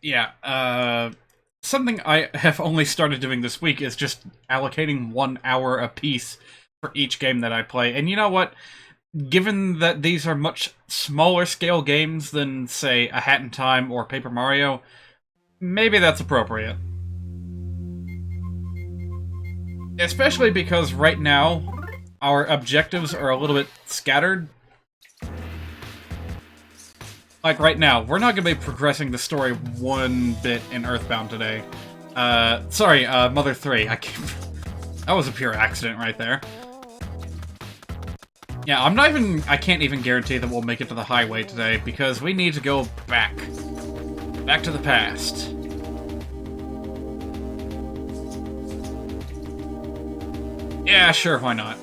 Yeah, something I have only started doing this week is just allocating 1 hour apiece for each game that I play. And you know what? Given that these are much smaller scale games than, say, A Hat in Time or Paper Mario, maybe that's appropriate. Especially because right now, our objectives are a little bit scattered. Like right now, we're not going to be progressing the story one bit in Earthbound today. Sorry, Mother 3. That was a pure accident right there. Yeah, I can't even guarantee that we'll make it to the highway today, because we need to go back. Back to the past. Yeah, sure, why not?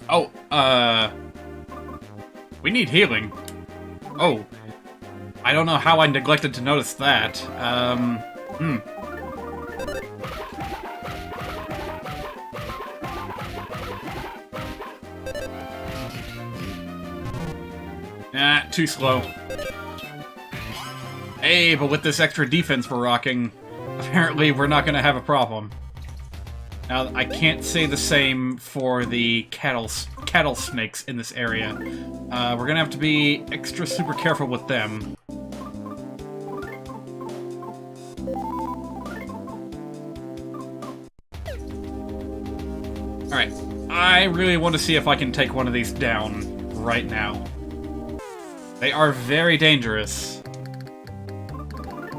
Oh, we need healing. Oh. I don't know how I neglected to notice that. Nah, too slow. Hey, but with this extra defense we're rocking, apparently we're not gonna have a problem. Now, I can't say the same for the cattle snakes in this area. We're gonna have to be extra super careful with them. Alright, I really want to see if I can take one of these down right now. They are very dangerous,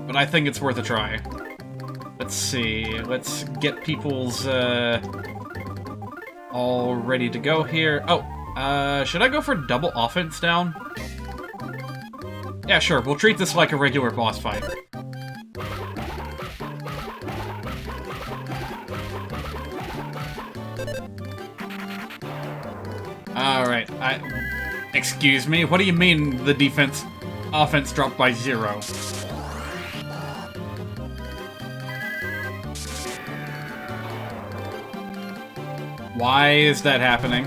but I think it's worth a try. Let's see, let's get people's, all ready to go here. Oh, should I go for double offense down? Yeah, sure, we'll treat this like a regular boss fight. Alright, excuse me, what do you mean the offense dropped by 0? Why is that happening?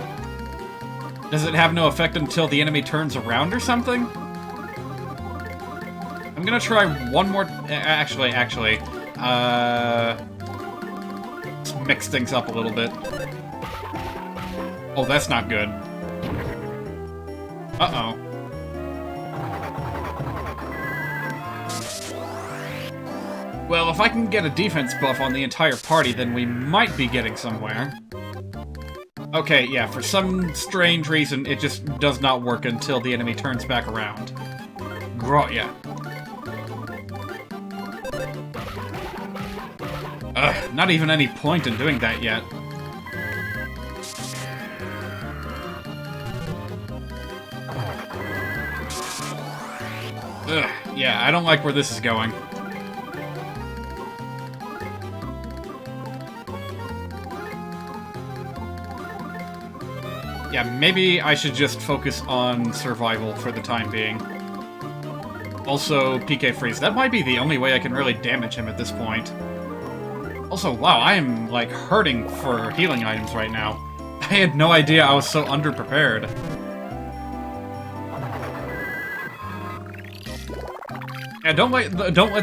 Does it have no effect until the enemy turns around or something? I'm gonna try one more... Actually, let's mix things up a little bit. Oh, that's not good. Uh-oh. Well, if I can get a defense buff on the entire party, then we might be getting somewhere. Okay, yeah, for some strange reason, it just does not work until the enemy turns back around. Yeah. Ugh, not even any point in doing that yet. Ugh, yeah, I don't like where this is going. Yeah, maybe I should just focus on survival for the time being. Also, PK Freeze. That might be the only way I can really damage him at this point. Also, wow, I am, like, hurting for healing items right now. I had no idea I was so underprepared. Yeah, don't let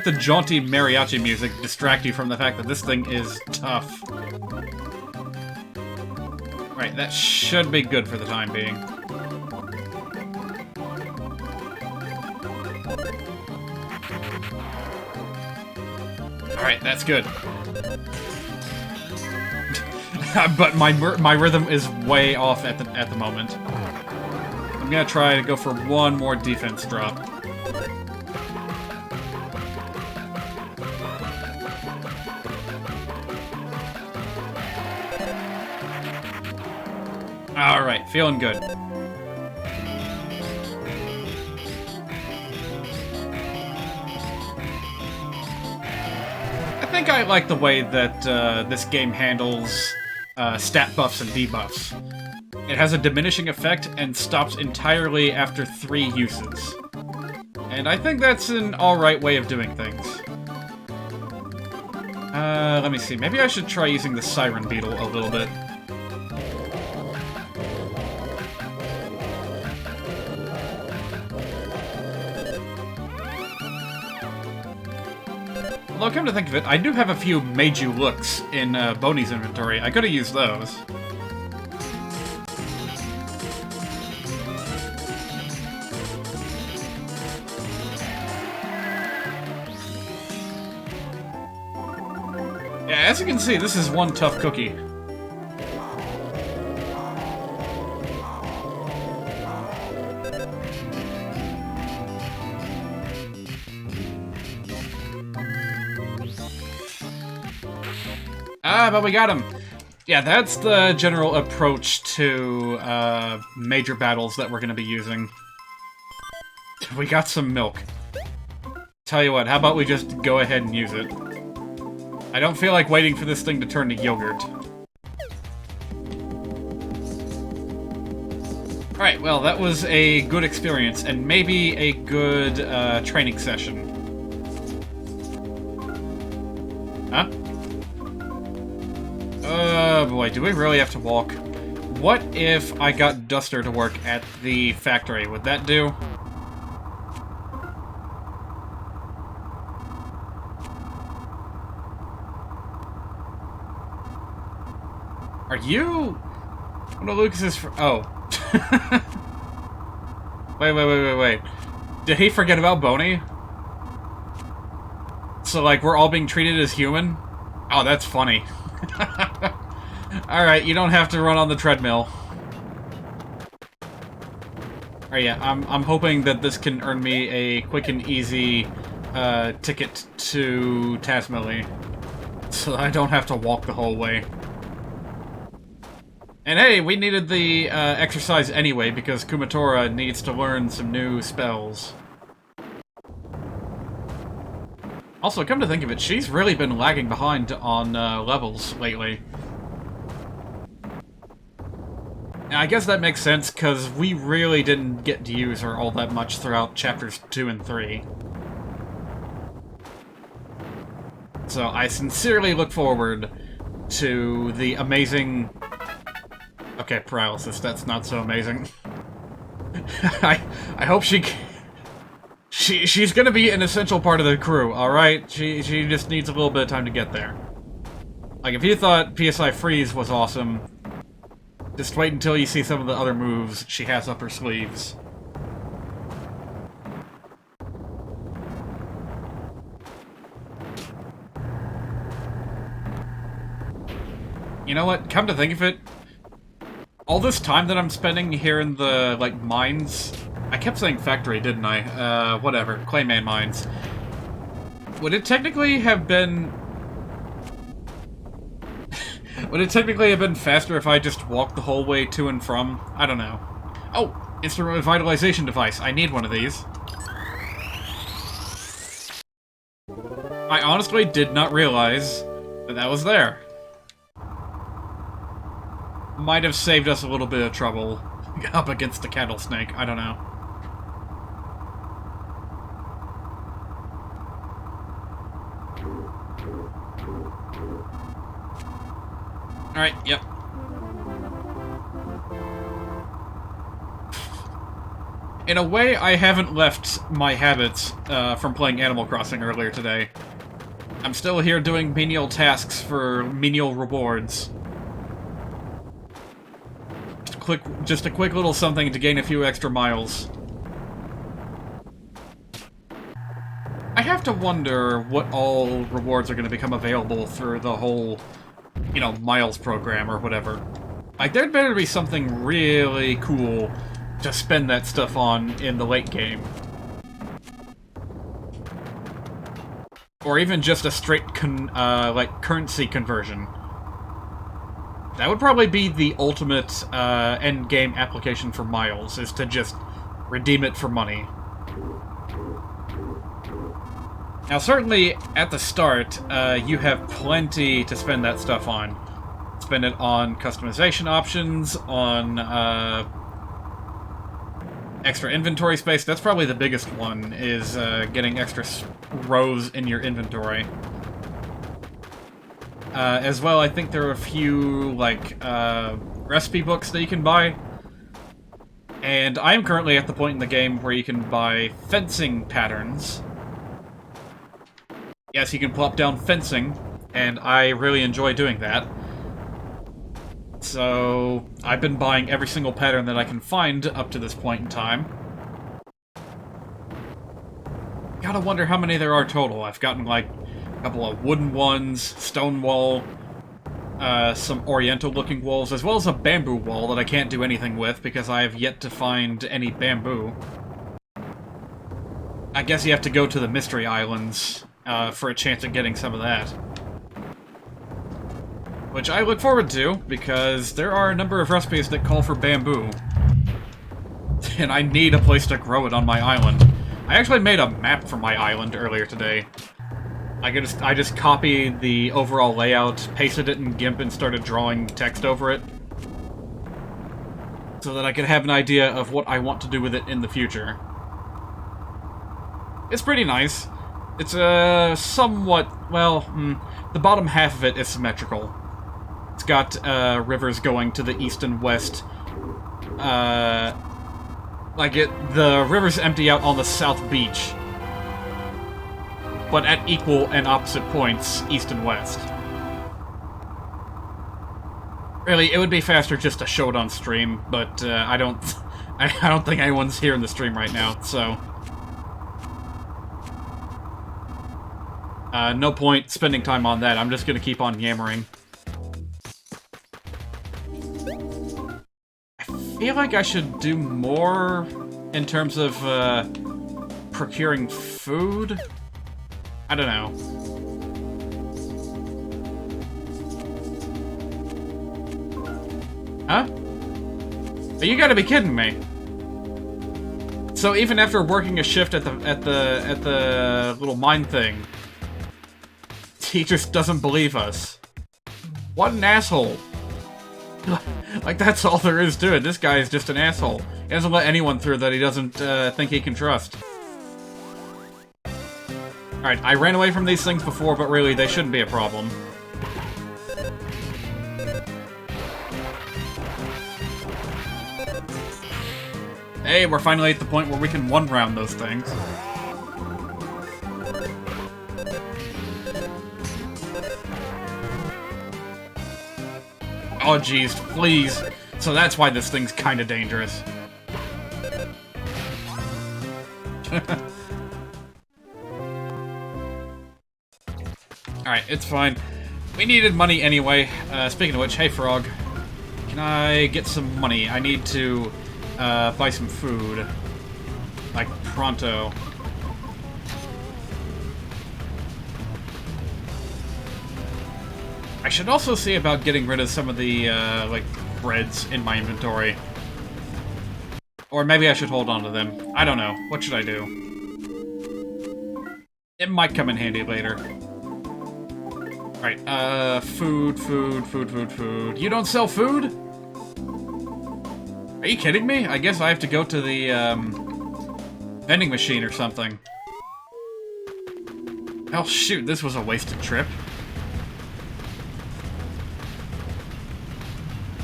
the jaunty mariachi music distract you from the fact that this thing is tough. Right, that should be good for the time being. Alright, that's good. But my rhythm is way off at the moment. I'm gonna try to go for one more defense drop. Alright, feeling good. I think I like the way that this game handles stat buffs and debuffs. It has a diminishing effect and stops entirely after 3 uses. And I think that's an alright way of doing things. Let me see. Maybe I should try using the Siren Beetle a little bit. Although, come to think of it, I do have a few Meiju looks in Boney's inventory. I could have used those. Yeah, as you can see, this is one tough cookie. Ah, but we got him! Yeah, that's the general approach to major battles that we're going to be using. We got some milk. Tell you what, how about we just go ahead and use it? I don't feel like waiting for this thing to turn to yogurt. Alright, well, that was a good experience, and maybe a good training session. Huh? Oh boy, do we really have to walk? What if I got Duster to work at the factory? Would that do? Are you... One of Lucas's... Oh. Wait. Did he forget about Boney? So, like, we're all being treated as human? Oh, that's funny. Alright, you don't have to run on the treadmill. Alright, yeah, I'm hoping that this can earn me a quick and easy ticket to Tasmily, so that I don't have to walk the whole way. And hey, we needed the exercise anyway, because Kumatora needs to learn some new spells. Also, come to think of it, she's really been lagging behind on levels lately. And I guess that makes sense, because we really didn't get to use her all that much throughout chapters 2 and 3. So I sincerely look forward to the amazing... Okay, paralysis, that's not so amazing. I hope she's gonna be an essential part of the crew, alright? She just needs a little bit of time to get there. Like, if you thought PSI Freeze was awesome, just wait until you see some of the other moves she has up her sleeves. You know what? Come to think of it, all this time that I'm spending here in the, like, mines... I kept saying factory, didn't I? Whatever. Clayman mines. Would it technically have been... Would it technically have been faster if I just walked the whole way to and from? I don't know. Oh! Instant revitalization device. I need one of these. I honestly did not realize that that was there. Might have saved us a little bit of trouble up against the cattle snake. I don't know. Alright, yep. In a way, I haven't left my habits from playing Animal Crossing earlier today. I'm still here doing menial tasks for menial rewards. Just a quick little something to gain a few extra miles. I have to wonder what all rewards are going to become available through the whole, you know, miles program or whatever. Like, there'd better be something really cool to spend that stuff on in the late game. Or even just a straight, like, currency conversion. That would probably be the ultimate end-game application for miles, is to just redeem it for money. Now, certainly, at the start, you have plenty to spend that stuff on. Spend it on customization options, on extra inventory space. That's probably the biggest one, is getting extra rows in your inventory. As well, I think there are a few, like, recipe books that you can buy. And I'm currently at the point in the game where you can buy fencing patterns. Yes, you can plop down fencing, and I really enjoy doing that. So, I've been buying every single pattern that I can find up to this point in time. Gotta wonder how many there are total. I've gotten, like, a couple of wooden ones, stone wall, some oriental-looking walls, as well as a bamboo wall that I can't do anything with because I have yet to find any bamboo. I guess you have to go to the Mystery Islands for a chance at getting some of that. Which I look forward to, because there are a number of recipes that call for bamboo. And I need a place to grow it on my island. I actually made a map for my island earlier today. I just copied the overall layout, pasted it in GIMP, and started drawing text over it. So that I could have an idea of what I want to do with it in the future. It's pretty nice. It's somewhat, well, the bottom half of it is symmetrical. It's got rivers going to the east and west. The rivers empty out on the south beach, but at equal and opposite points, east and west. Really, it would be faster just to show it on stream, but I don't think anyone's here in the stream right now, so no point spending time on that. I'm just gonna keep on yammering. I feel like I should do more in terms of procuring food. I don't know. Huh? You gotta be kidding me. So even after working a shift at the little mine thing, he just doesn't believe us. What an asshole. Like, that's all there is to it. This guy is just an asshole. He doesn't let anyone through that he doesn't think he can trust. Alright, I ran away from these things before, but really, they shouldn't be a problem. Hey, we're finally at the point where we can one-round those things. Oh, jeez, please. So that's why this thing's kinda dangerous. Alright, it's fine. We needed money anyway. Speaking of which, hey Frog. Can I get some money? I need to buy some food. Like, pronto. I should also see about getting rid of some of the, like, breads in my inventory. Or maybe I should hold on to them. I don't know. What should I do? It might come in handy later. Alright, food. You don't sell food? Are you kidding me? I guess I have to go to the, vending machine or something. Oh, shoot, this was a wasted trip.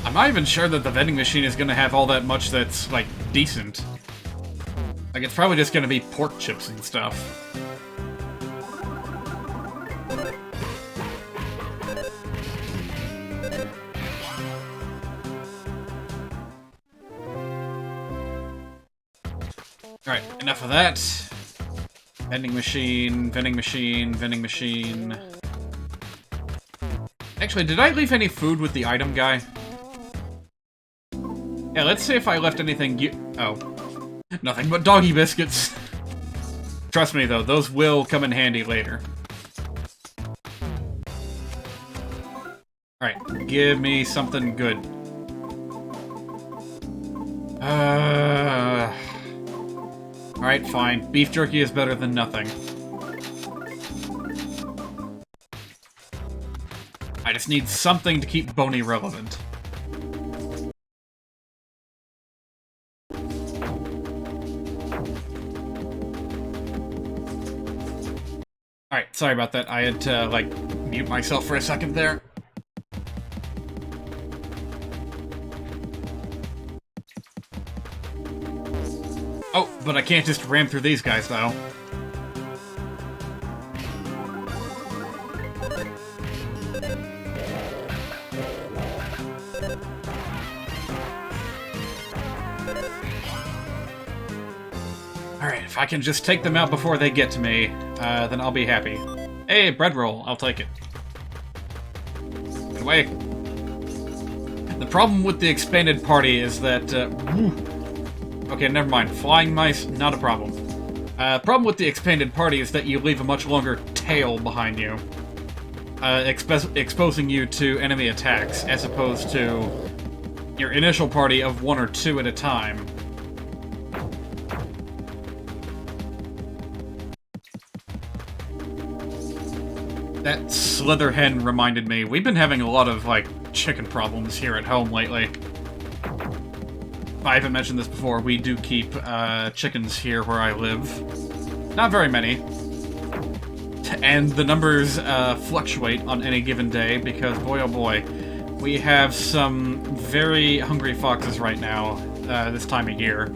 I'm not even sure that the vending machine is gonna have all that much that's, like, decent. Like, it's probably just gonna be pork chips and stuff. Alright, enough of that. Vending machine. Actually, did I leave any food with the item guy? Yeah, let's see if I left anything oh. Nothing but doggy biscuits. Trust me, though, those will come in handy later. Alright, give me something good. Alright, fine. Beef jerky is better than nothing. I just need something to keep Boney relevant. Alright, sorry about that. I had to, like, mute myself for a second there. Oh, but I can't just ram through these guys, though. If I can just take them out before they get to me, then I'll be happy. Hey, bread roll. I'll take it. Get away. The problem with the expanded party is that... okay, never mind. Flying mice, not a problem. Problem with the expanded party is that you leave a much longer tail behind you. Exposing you to enemy attacks, as opposed to your initial party of 1 or 2 at a time. That slither hen reminded me, we've been having a lot of, like, chicken problems here at home lately. I haven't mentioned this before, we do keep chickens here where I live. Not very many. And the numbers fluctuate on any given day because, boy oh boy, we have some very hungry foxes right now, this time of year.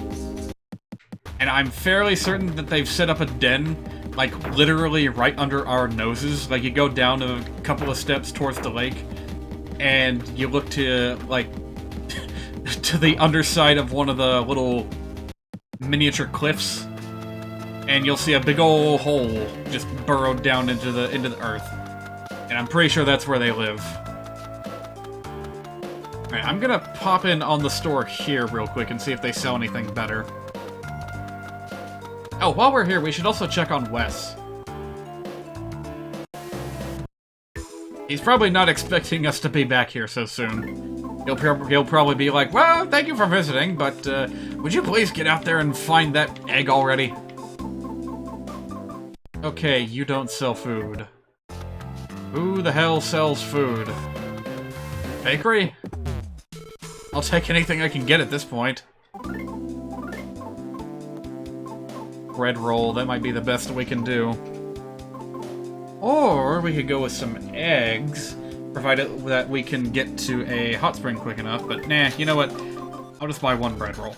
And I'm fairly certain that they've set up a den, like, literally right under our noses. Like, you go down a couple of steps towards the lake, and you look to, like, to the underside of one of the little miniature cliffs, and you'll see a big ol' hole just burrowed down into the earth. And I'm pretty sure that's where they live. Alright, I'm gonna pop in on the store here real quick and see if they sell anything better. Oh, while we're here, we should also check on Wes. He's probably not expecting us to be back here so soon. He'll probably be like, well, thank you for visiting, but would you please get out there and find that egg already? Okay, you don't sell food. Who the hell sells food? Bakery? I'll take anything I can get at this point. Bread roll, that might be the best we can do. Or we could go with some eggs, provided that we can get to a hot spring quick enough, but nah, you know what? I'll just buy 1 bread roll.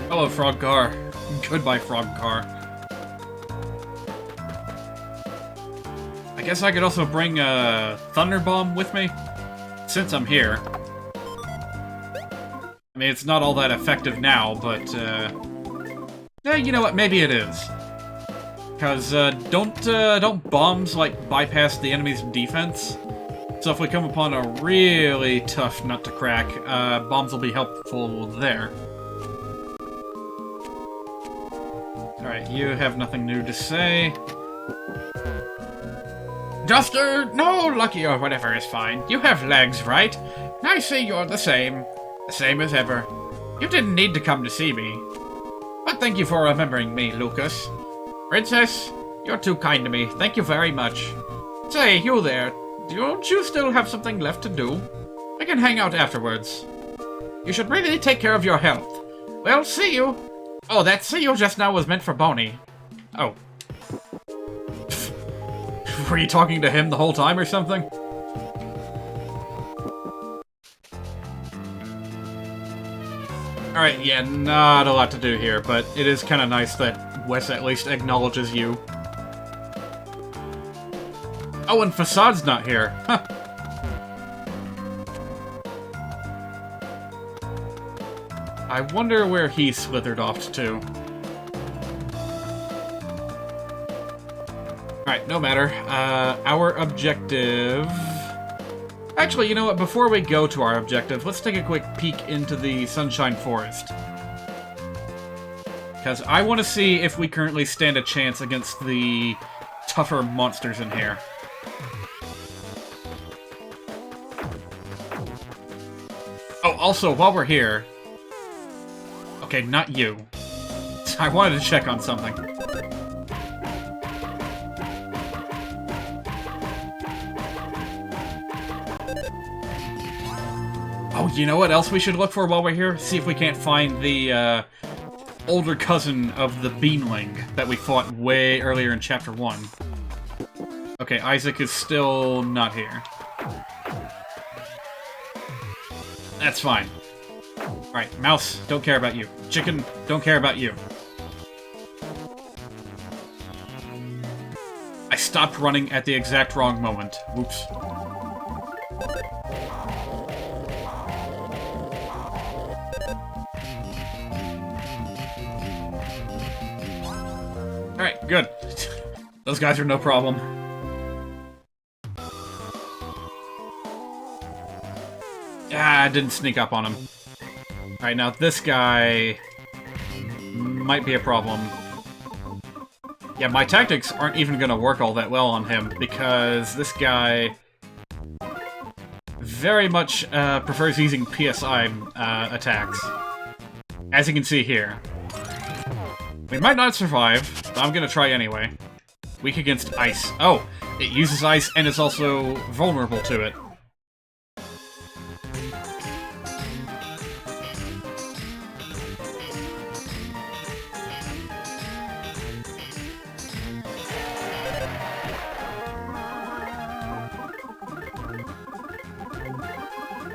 Hello, Frog Car. Goodbye, Frog Car. I guess I could also bring a Thunder Bomb with me, since I'm here. I mean, it's not all that effective now, but, yeah, you know what, maybe it is. Because, don't bombs, like, bypass the enemy's defense? So if we come upon a really tough nut to crack, bombs will be helpful there. Alright, you have nothing new to say. Duster, no, Lucky or whatever is fine. You have legs, right? I see you're the same. The same as ever. You didn't need to come to see me. But thank you for remembering me, Lucas. Princess, you're too kind to me. Thank you very much. Say, you there. Don't you still have something left to do? We can hang out afterwards. You should really take care of your health. Well, see you. Oh, that see you just now was meant for Boney. Oh. Were you talking to him the whole time or something? Alright, yeah, not a lot to do here, but it is kind of nice that Wes at least acknowledges you. Oh, and Facade's not here. Huh. I wonder where he slithered off to. Alright, no matter. Our objective... Actually, you know what? Before we go to our objective, let's take a quick peek into the Sunshine Forest. Because I want to see if we currently stand a chance against the tougher monsters in here. Oh, also, while we're here... Okay, not you. I wanted to check on something. Oh, you know what else we should look for while we're here? See if we can't find the, older cousin of the Beanling that we fought way earlier in Chapter 1. Okay, Isaac is still not here. That's fine. Alright, Mouse, don't care about you. Chicken, don't care about you. I stopped running at the exact wrong moment. Whoops. good. Those guys are no problem. Ah, I didn't sneak up on him. Alright, now this guy might be a problem. Yeah, my tactics aren't even gonna work all that well on him, because this guy very much prefers using PSI attacks. As you can see here. We might not survive, but I'm gonna try anyway. Weak against ice. Oh, it uses ice and is also vulnerable to it.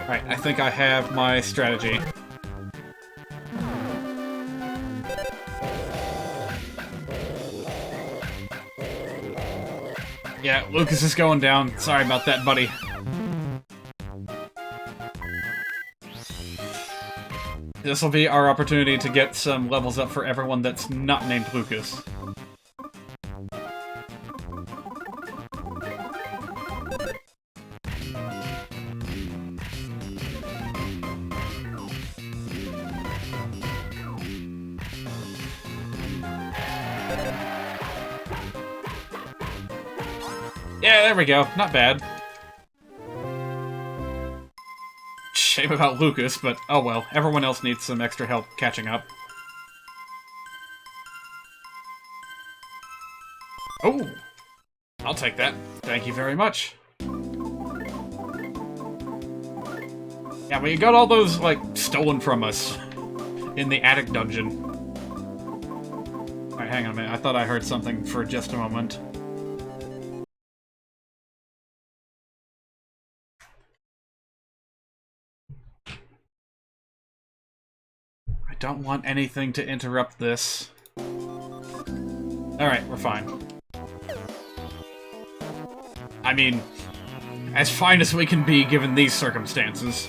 Alright, I think I have my strategy. Yeah, Lucas is going down. Sorry about that, buddy. This will be our opportunity to get some levels up for everyone that's not named Lucas. Yeah, there we go. Not bad. Shame about Lucas, but oh well. Everyone else needs some extra help catching up. Oh! I'll take that. Thank you very much. Yeah, we got all those, like, stolen from us in the attic dungeon. Alright, hang on a minute. I thought I heard something for just a moment. Don't want anything to interrupt this. Alright, we're fine. I mean, as fine as we can be given these circumstances.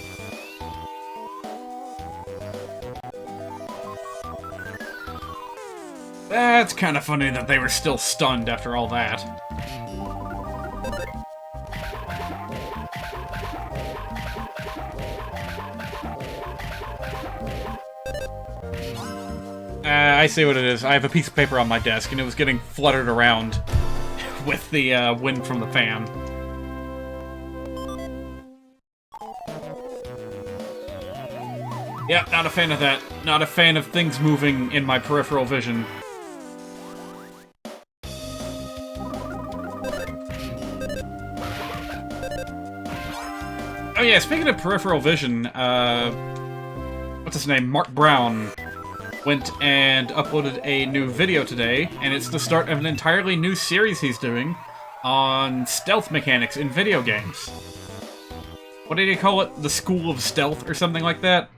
That's kind of funny that they were still stunned after all that. I see what it is. I have a piece of paper on my desk, and it was getting fluttered around with the wind from the fan. Yeah, not a fan of that. Not a fan of things moving in my peripheral vision. Oh yeah, speaking of peripheral vision, what's his name? Mark Brown went and uploaded a new video today, and it's the start of an entirely new series he's doing on stealth mechanics in video games. What did he call it? The School of Stealth or something like that?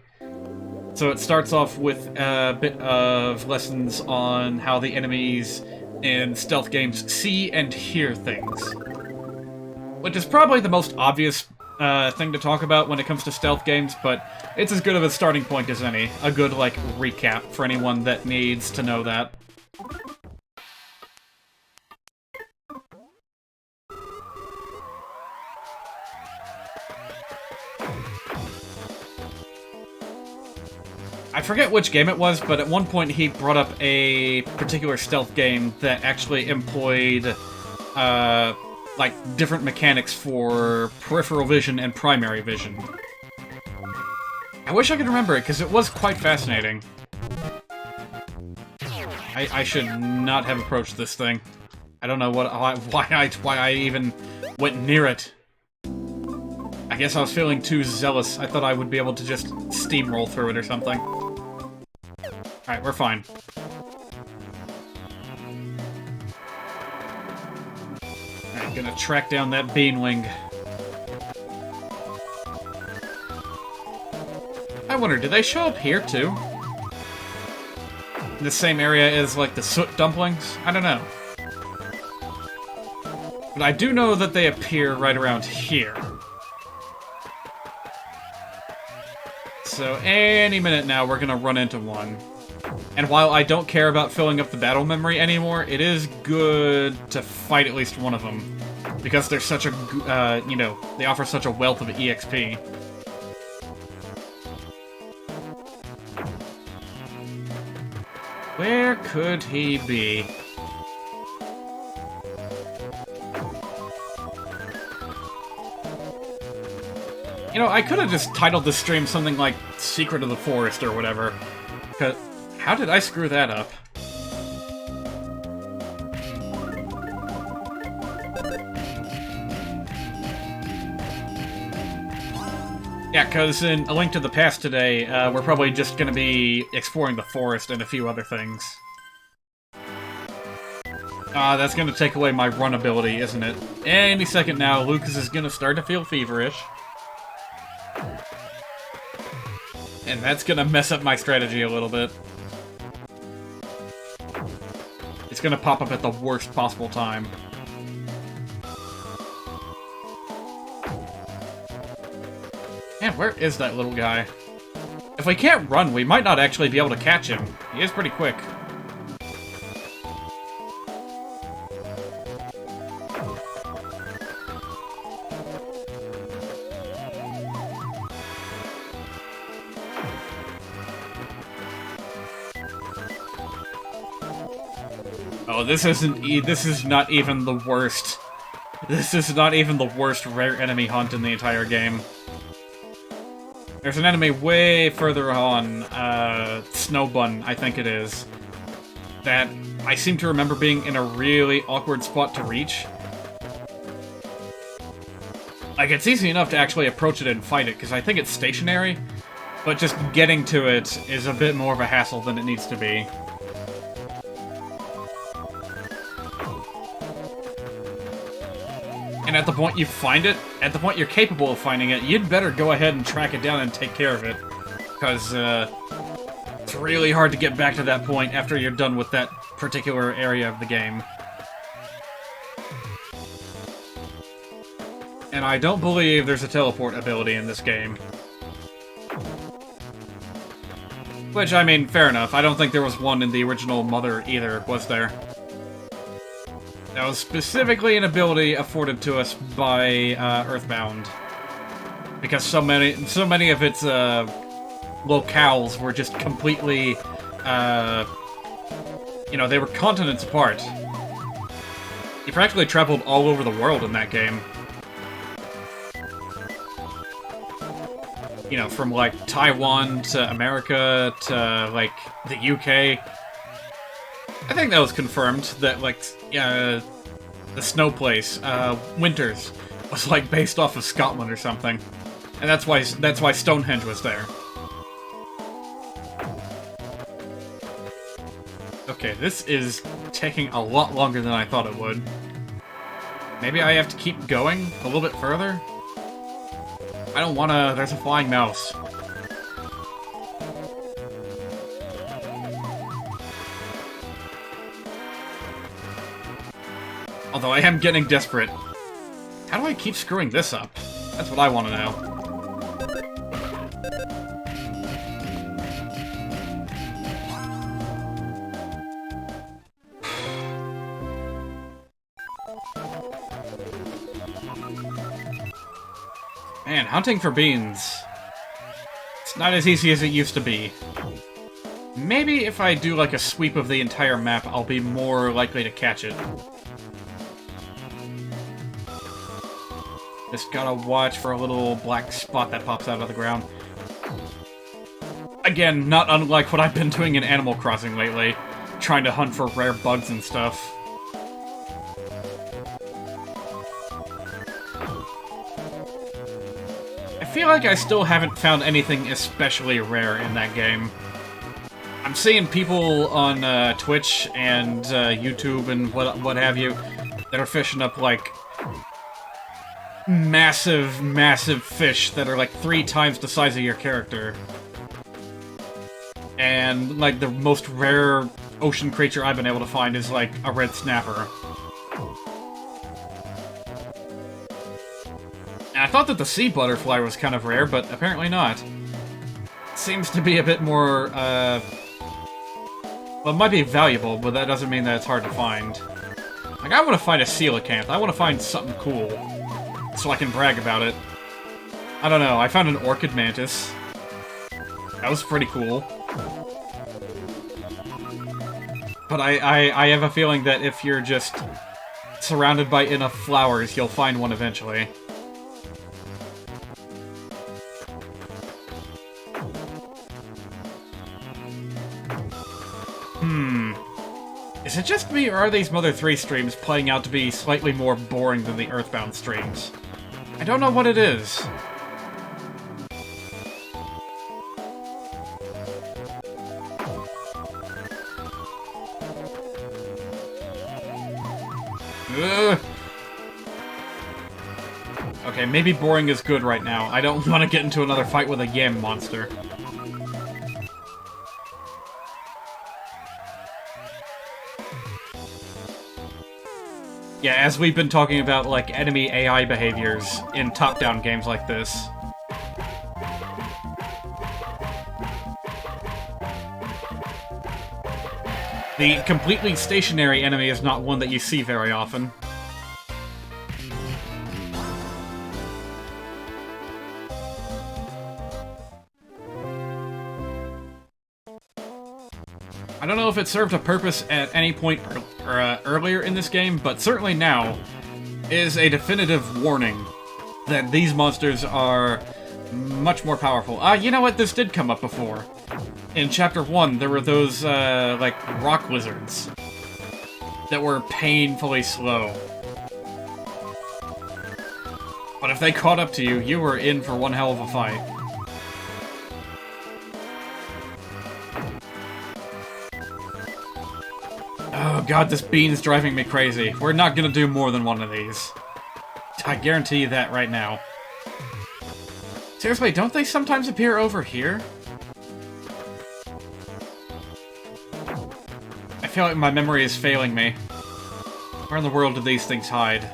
So it starts off with a bit of lessons on how the enemies in stealth games see and hear things. Which is probably the most obvious thing to talk about when it comes to stealth games, but it's as good of a starting point as any. A good, like, recap for anyone that needs to know that. I forget which game it was, but at one point he brought up a particular stealth game that actually employed, like, different mechanics for peripheral vision and primary vision. I wish I could remember it, because it was quite fascinating. I should not have approached this thing. I don't know why I even went near it. I guess I was feeling too zealous. I thought I would be able to just steamroll through it or something. Alright, we're fine. Alright, gonna track down that beanling. I wonder, do they show up here too? In the same area as, like, the soot dumplings? I don't know. But I do know that they appear right around here. So so any minute now we're gonna run into one. And while I don't care about filling up the battle memory anymore, it is good to fight at least one of them. Because they're such a, you know, they offer such a wealth of EXP. Where could he be? You know, I could have just titled this stream something like Secret of the Forest or whatever. Cause how did I screw that up? Yeah, because in A Link to the Past today, we're probably just going to be exploring the forest and a few other things. That's going to take away my run ability, isn't it? Any second now, Lucas is going to start to feel feverish. And that's going to mess up my strategy a little bit. It's going to pop up at the worst possible time. Man, where is that little guy? If we can't run, we might not actually be able to catch him. He is pretty quick. Oh, this is not even the worst. This is not even the worst rare enemy hunt in the entire game. There's an enemy way further on, Snowbun, I think it is, that I seem to remember being in a really awkward spot to reach. Like, it's easy enough to actually approach it and fight it, because I think it's stationary, but just getting to it is a bit more of a hassle than it needs to be. And at the point you find it, at the point you're capable of finding it, you'd better go ahead and track it down and take care of it. Because, it's really hard to get back to that point after you're done with that particular area of the game. And I don't believe there's a teleport ability in this game. Which, I mean, fair enough. I don't think there was one in the original Mother either, was there? That was specifically an ability afforded to us by Earthbound, because so many of its locales were just completely, you know, they were continents apart. You practically traveled all over the world in that game. You know, from like Taiwan to America to like the UK. I think that was confirmed that, like, the snow place, Winters, was, like, based off of Scotland or something. And that's why Stonehenge was there. Okay, this is taking a lot longer than I thought it would. Maybe I have to keep going a little bit further? I don't wanna... There's a flying mouse. Although I am getting desperate. How do I keep screwing this up? That's what I want to know. Man, hunting for beans. It's not as easy as it used to be. Maybe if I do like a sweep of the entire map, I'll be more likely to catch it. Just gotta watch for a little black spot that pops out of the ground. Again, not unlike what I've been doing in Animal Crossing lately, trying to hunt for rare bugs and stuff. I feel like I still haven't found anything especially rare in that game. I'm seeing people on Twitch and YouTube and what have you that are fishing up, like, massive fish that are like 3 times the size of your character. And, like, the most rare ocean creature I've been able to find is, like, a red snapper. And I thought that the sea butterfly was kind of rare, but apparently not. seems to be a bit more, well, it might be valuable, but that doesn't mean that it's hard to find. Like, I want to find a coelacanth. I want to find something cool, so I can brag about it. I don't know, I found an orchid mantis. That was pretty cool. But I have a feeling that if you're just surrounded by enough flowers, you'll find one eventually. Is it just me, or are these Mother 3 streams playing out to be slightly more boring than the Earthbound streams? I don't know what it is. Ugh. Okay, maybe boring is good right now. I don't want to get into another fight with a yam monster. Yeah, as we've been talking about, like, enemy AI behaviors in top-down games like this. The completely stationary enemy is not one that you see very often. I don't know if it served a purpose at any point earlier in this game, but certainly now is a definitive warning that these monsters are much more powerful. You know what? This did come up before. In Chapter 1, there were those, like, rock lizards that were painfully slow. But if they caught up to you, you were in for one hell of a fight. Oh god, this bean's driving me crazy. We're not gonna do more than one of these. I guarantee you that right now. Seriously, don't they sometimes appear over here? I feel like my memory is failing me. Where in the world do these things hide?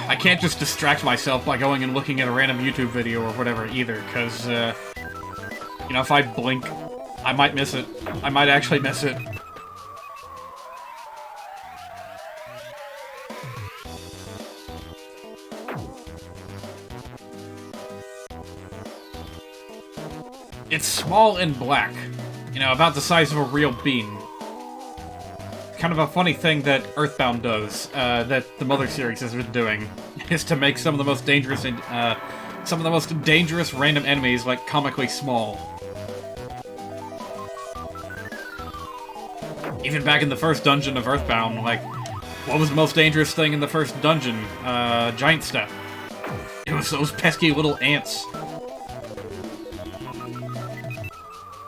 I can't just distract myself by going and looking at a random YouTube video or whatever either, because, you know, if I blink, I might miss it. I might actually miss it. It's small and black. You know, about the size of a real bean. Kind of a funny thing that Earthbound does, that the Mother series has been doing, is to make some of the most dangerous random enemies, like, comically small. Even back in the first dungeon of Earthbound, like, what was the most dangerous thing in the first dungeon? Giant Step. It was those pesky little ants.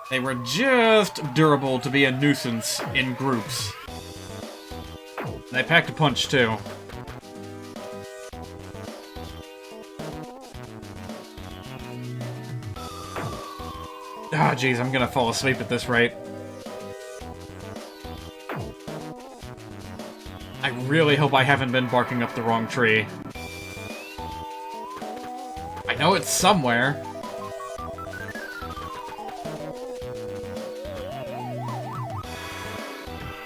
They were just durable to be a nuisance in groups. They packed a punch, too. Ah, jeez, I'm gonna fall asleep at this rate. I really hope I haven't been barking up the wrong tree. I know it's somewhere.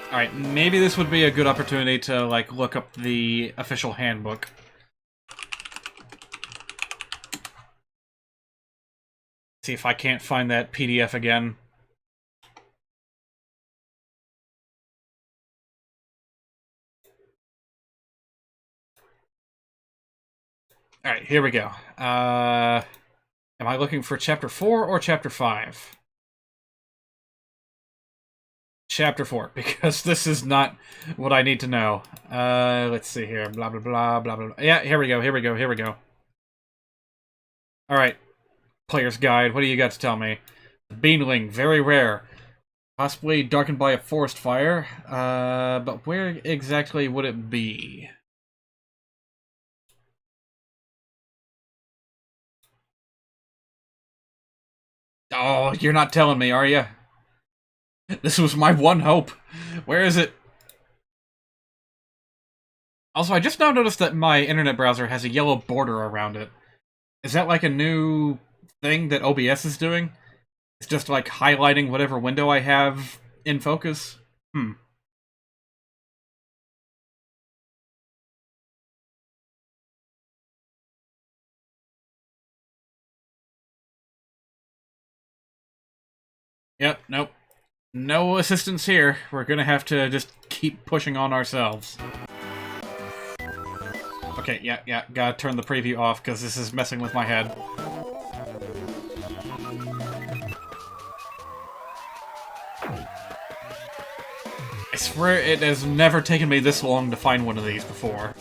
Alright, maybe this would be a good opportunity to, like, look up the official handbook. See if I can't find that PDF again. Alright, here we go. Am I looking for Chapter 4 or Chapter 5? Chapter 4, because this is not what I need to know. Let's see here. Blah, blah, blah, blah, blah. Yeah, here we go, here we go, here we go. Alright. Player's Guide, what do you got to tell me? Beanling, very rare. Possibly darkened by a forest fire. But where exactly would it be? Oh, you're not telling me, are you? This was my one hope. Where is it? Also, I just now noticed that my internet browser has a yellow border around it. Is that like a new thing that OBS is doing? It's just like highlighting whatever window I have in focus? Hmm. Yep, nope. No assistance here. We're gonna have to just keep pushing on ourselves. Okay, yeah, gotta turn the preview off because this is messing with my head. I swear it has never taken me this long to find one of these before.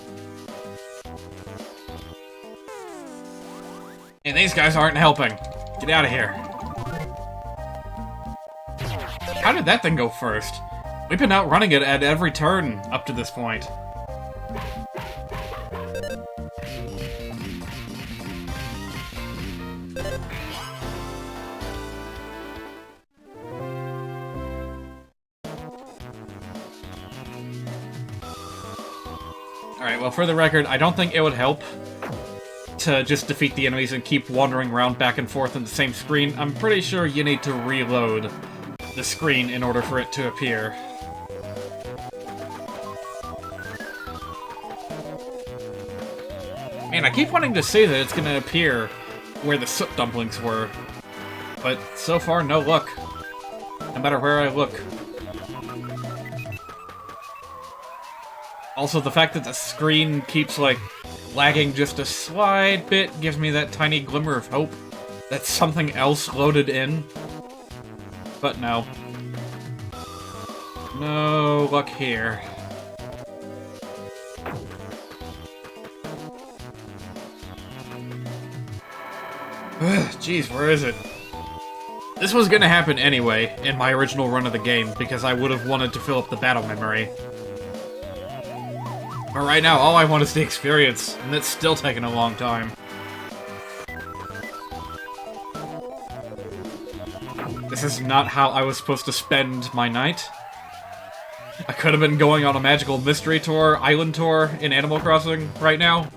And these guys aren't helping. Get out of here. How did that thing go first? We've been outrunning it at every turn up to this point. Alright, well, for the record, I don't think it would help to just defeat the enemies and keep wandering around back and forth on the same screen. I'm pretty sure you need to reload the screen in order for it to appear. Man, I keep wanting to say that it's gonna appear where the soot dumplings were, but so far, no luck. No matter where I look. Also, the fact that the screen keeps, like, lagging just a slight bit gives me that tiny glimmer of hope that something else loaded in. But no. No luck here. Jeez, where is it? This was gonna happen anyway, in my original run of the game, because I would have wanted to fill up the battle memory. But right now, all I want is the experience, and it's still taking a long time. This is not how I was supposed to spend my night. I could have been going on a magical mystery tour, island tour in Animal Crossing right now.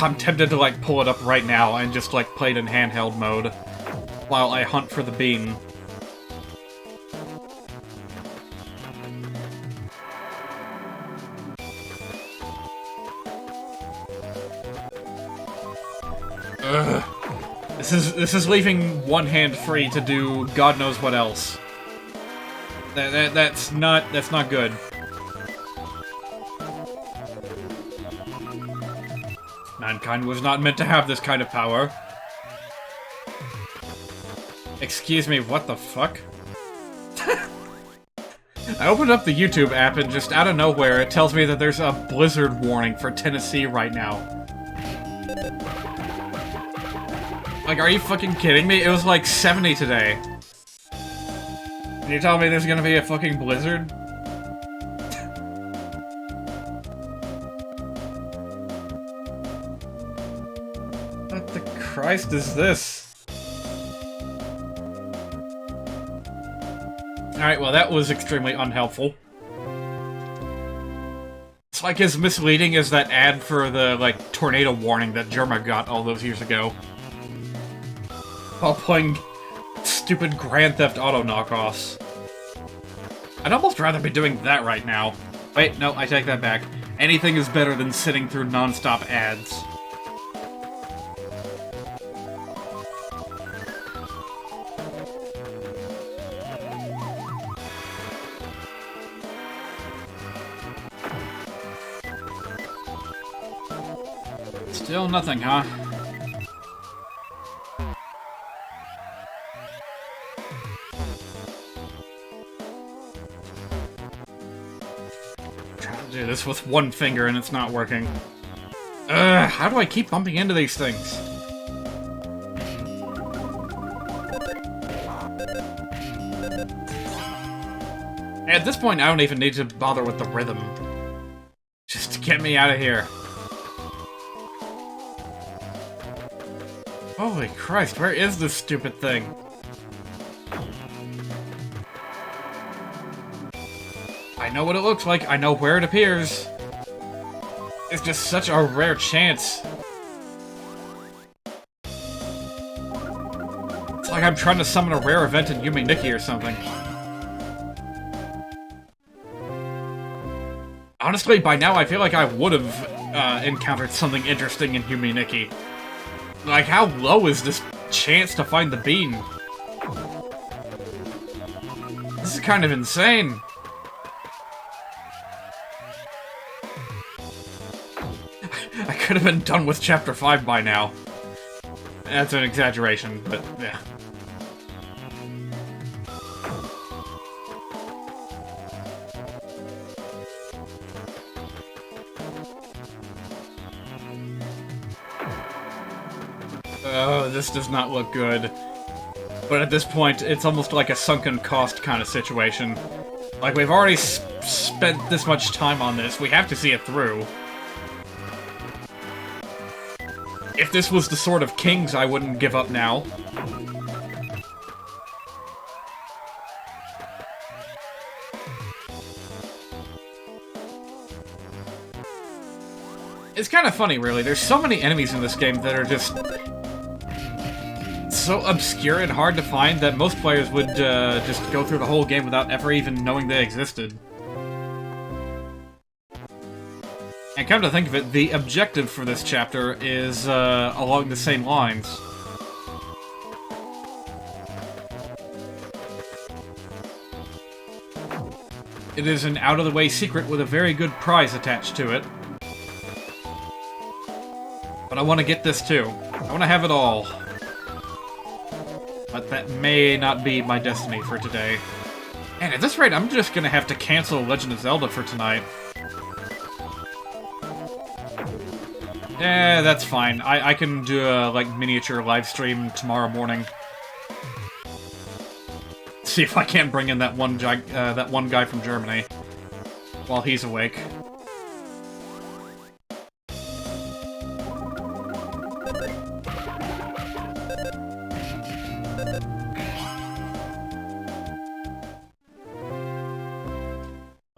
I'm tempted to, like, pull it up right now and just, like, play it in handheld mode while I hunt for the bean. Ugh. This is leaving one hand free to do God knows what else. That's not good. Mankind was not meant to have this kind of power. Excuse me, what the fuck? I opened up the YouTube app and just out of nowhere it tells me that there's a blizzard warning for Tennessee right now. Like, are you fucking kidding me? It was like 70 today. And you're telling me there's gonna be a fucking blizzard? What the Christ is this? Alright, well that was extremely unhelpful. It's like as misleading as that ad for the, like, tornado warning that Jerma got all those years ago. While playing stupid Grand Theft Auto knockoffs. I'd almost rather be doing that right now. Wait, no, I take that back. Anything is better than sitting through non-stop ads. Still nothing, huh? Do this with one finger and it's not working. How do I keep bumping into these things? At this point, I don't even need to bother with the rhythm. Just get me out of here. Holy Christ, where is this stupid thing? I know what it looks like, I know where it appears. It's just such a rare chance. It's like I'm trying to summon a rare event in Yume Nikki or something. Honestly, by now I feel like I would have encountered something interesting in Yume Nikki. Like, how low is this chance to find the bean? This is kind of insane. I could have been done with Chapter 5 by now. That's an exaggeration, but yeah. Oh, this does not look good. But at this point, it's almost like a sunken cost kind of situation. Like, we've already spent this much time on this, we have to see it through. If this was the Sword of Kings, I wouldn't give up now. It's kind of funny, really. There's so many enemies in this game that are just so obscure and hard to find that most players would just go through the whole game without ever even knowing they existed. And come to think of it, the objective for this chapter is along the same lines. It is an out-of-the-way secret with a very good prize attached to it. But I want to get this too. I want to have it all. But that may not be my destiny for today. And at this rate, I'm just gonna have to cancel Legend of Zelda for tonight. Eh, that's fine. I can do a, like, miniature live stream tomorrow morning. See if I can't bring in that one guy from Germany while he's awake.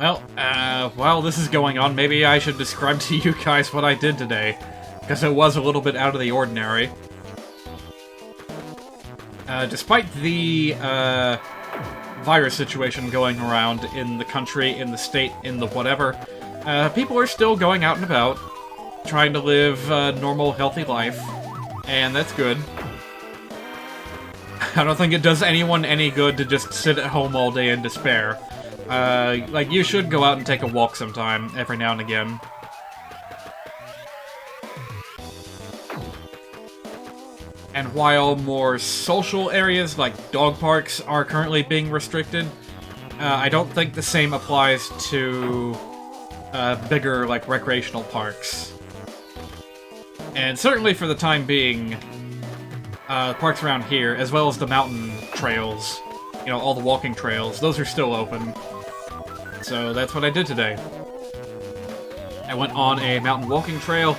Well, while this is going on, maybe I should describe to you guys what I did today, because it was a little bit out of the ordinary. Despite the, virus situation going around in the country, in the state, in the whatever, people are still going out and about, trying to live a normal, healthy life, and that's good. I don't think it does anyone any good to just sit at home all day in despair. Like, you should go out and take a walk sometime, every now and again. And while more social areas, like dog parks, are currently being restricted, I don't think the same applies to, bigger, like, recreational parks. And certainly for the time being, parks around here, as well as the mountain trails, you know, all the walking trails, those are still open. So that's what I did today. I went on a mountain walking trail.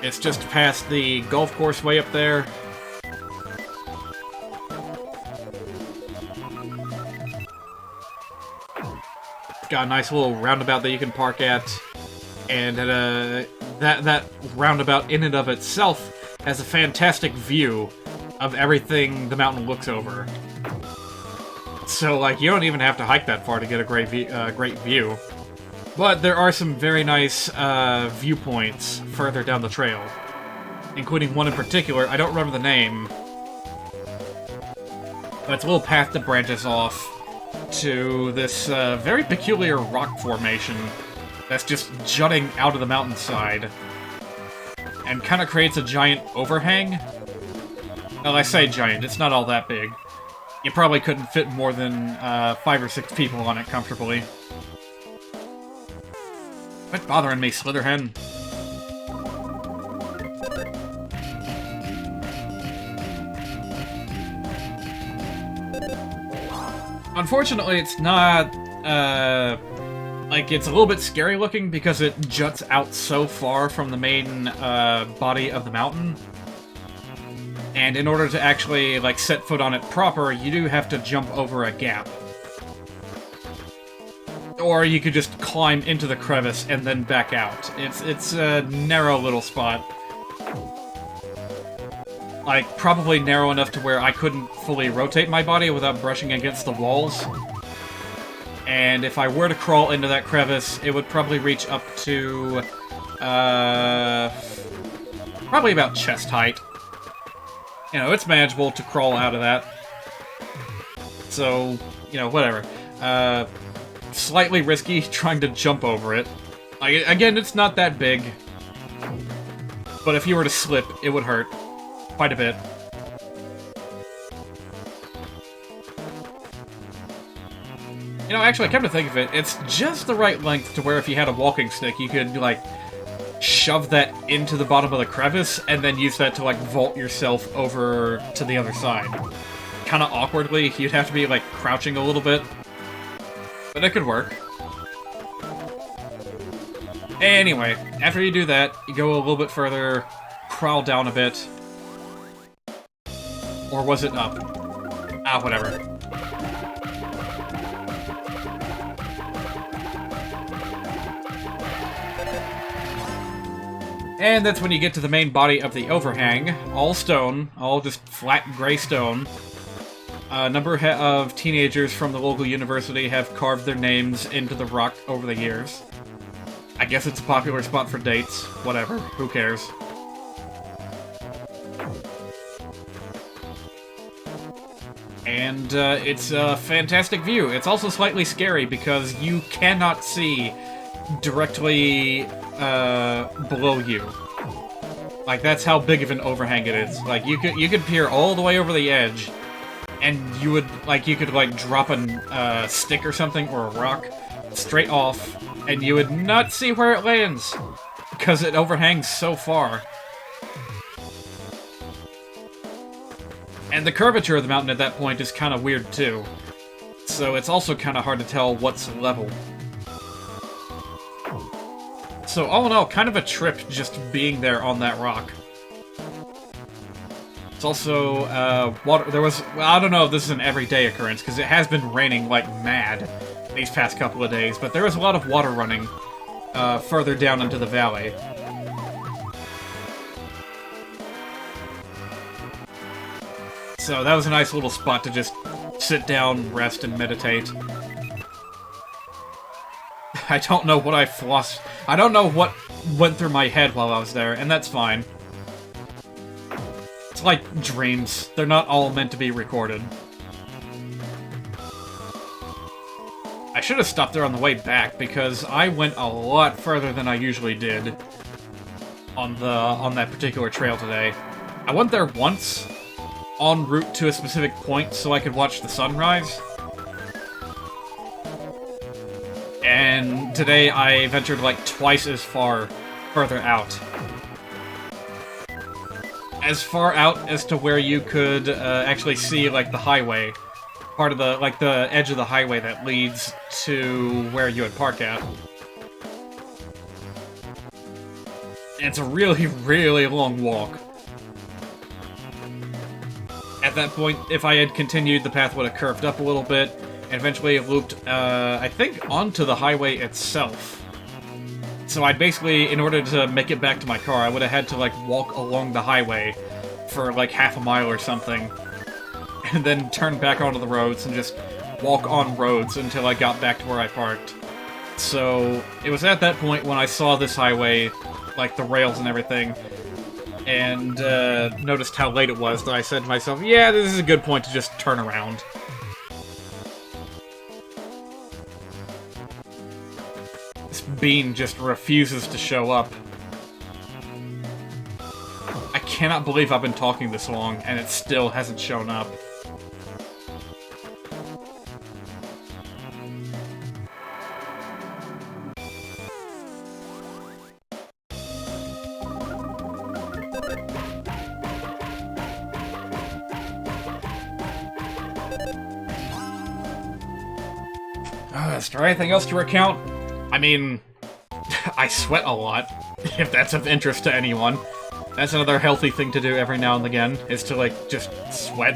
It's just past the golf course way up there. Got a nice little roundabout that you can park at. And that roundabout in and of itself has a fantastic view of everything the mountain looks over. So, like, you don't even have to hike that far to get a great view. But there are some very nice viewpoints further down the trail. Including one in particular, I don't remember the name. But it's a little path that branches off to this very peculiar rock formation that's just jutting out of the mountainside. And kind of creates a giant overhang. Well, I say giant, it's not all that big. You probably couldn't fit more than 5 or 6 people on it comfortably. Quit bothering me, Slitherhen. Unfortunately, it's not, like, it's a little bit scary looking because it juts out so far from the main body of the mountain. And in order to actually, like, set foot on it proper, you do have to jump over a gap. Or you could just climb into the crevice and then back out. It's a narrow little spot. Like, probably narrow enough to where I couldn't fully rotate my body without brushing against the walls. And if I were to crawl into that crevice, it would probably reach up to, probably about chest height. You know, it's manageable to crawl out of that. So, you know, whatever. Slightly risky trying to jump over it. Like, again, it's not that big. But if you were to slip, it would hurt. Quite a bit. You know, actually, come to think of it, it's just the right length to where if you had a walking stick, you could, like, shove that into the bottom of the crevice, and then use that to, like, vault yourself over to the other side. Kinda awkwardly, you'd have to be, like, crouching a little bit. But it could work. Anyway, after you do that, you go a little bit further, crawl down a bit. Or was it up? Ah, whatever. And that's when you get to the main body of the overhang. All stone, all just flat gray stone. A number of teenagers from the local university have carved their names into the rock over the years. I guess it's a popular spot for dates. Whatever. Who cares? And it's a fantastic view. It's also slightly scary because you cannot see directly below you. Like, that's how big of an overhang it is. Like, you could peer all the way over the edge, and you could drop a stick or something, or a rock, straight off, and you would not see where it lands, because it overhangs so far. And the curvature of the mountain at that point is kind of weird, too. So it's also kind of hard to tell what's level. So all in all, kind of a trip just being there on that rock. It's also, water. There was, well, I don't know if this is an everyday occurrence, because it has been raining like mad these past couple of days, but there was a lot of water running further down into the valley. So that was a nice little spot to just sit down, rest, and meditate. I don't know what I don't know what went through my head while I was there, and that's fine. It's like dreams. They're not all meant to be recorded. I should have stopped there on the way back, because I went a lot further than I usually did on that particular trail today. I went there once, en route to a specific point, so I could watch the sunrise. And today I ventured like twice as further out. As far out as to where you could actually see like the highway. Part of the, like the edge of the highway that leads to where you would park at. And it's a really, really long walk. At that point, if I had continued, the path would have curved up a little bit, and eventually it looped, I think, onto the highway itself. So I'd basically, in order to make it back to my car, I would have had to, like, walk along the highway for, like, half a mile or something, and then turn back onto the roads and just walk on roads until I got back to where I parked. So it was at that point when I saw this highway, like the rails and everything, and noticed how late it was, that I said to myself, yeah, this is a good point to just turn around. This bean just refuses to show up. I cannot believe I've been talking this long, and it still hasn't shown up. Is there anything else to recount? I mean, I sweat a lot, if that's of interest to anyone. That's another healthy thing to do every now and again, is to, like, just sweat.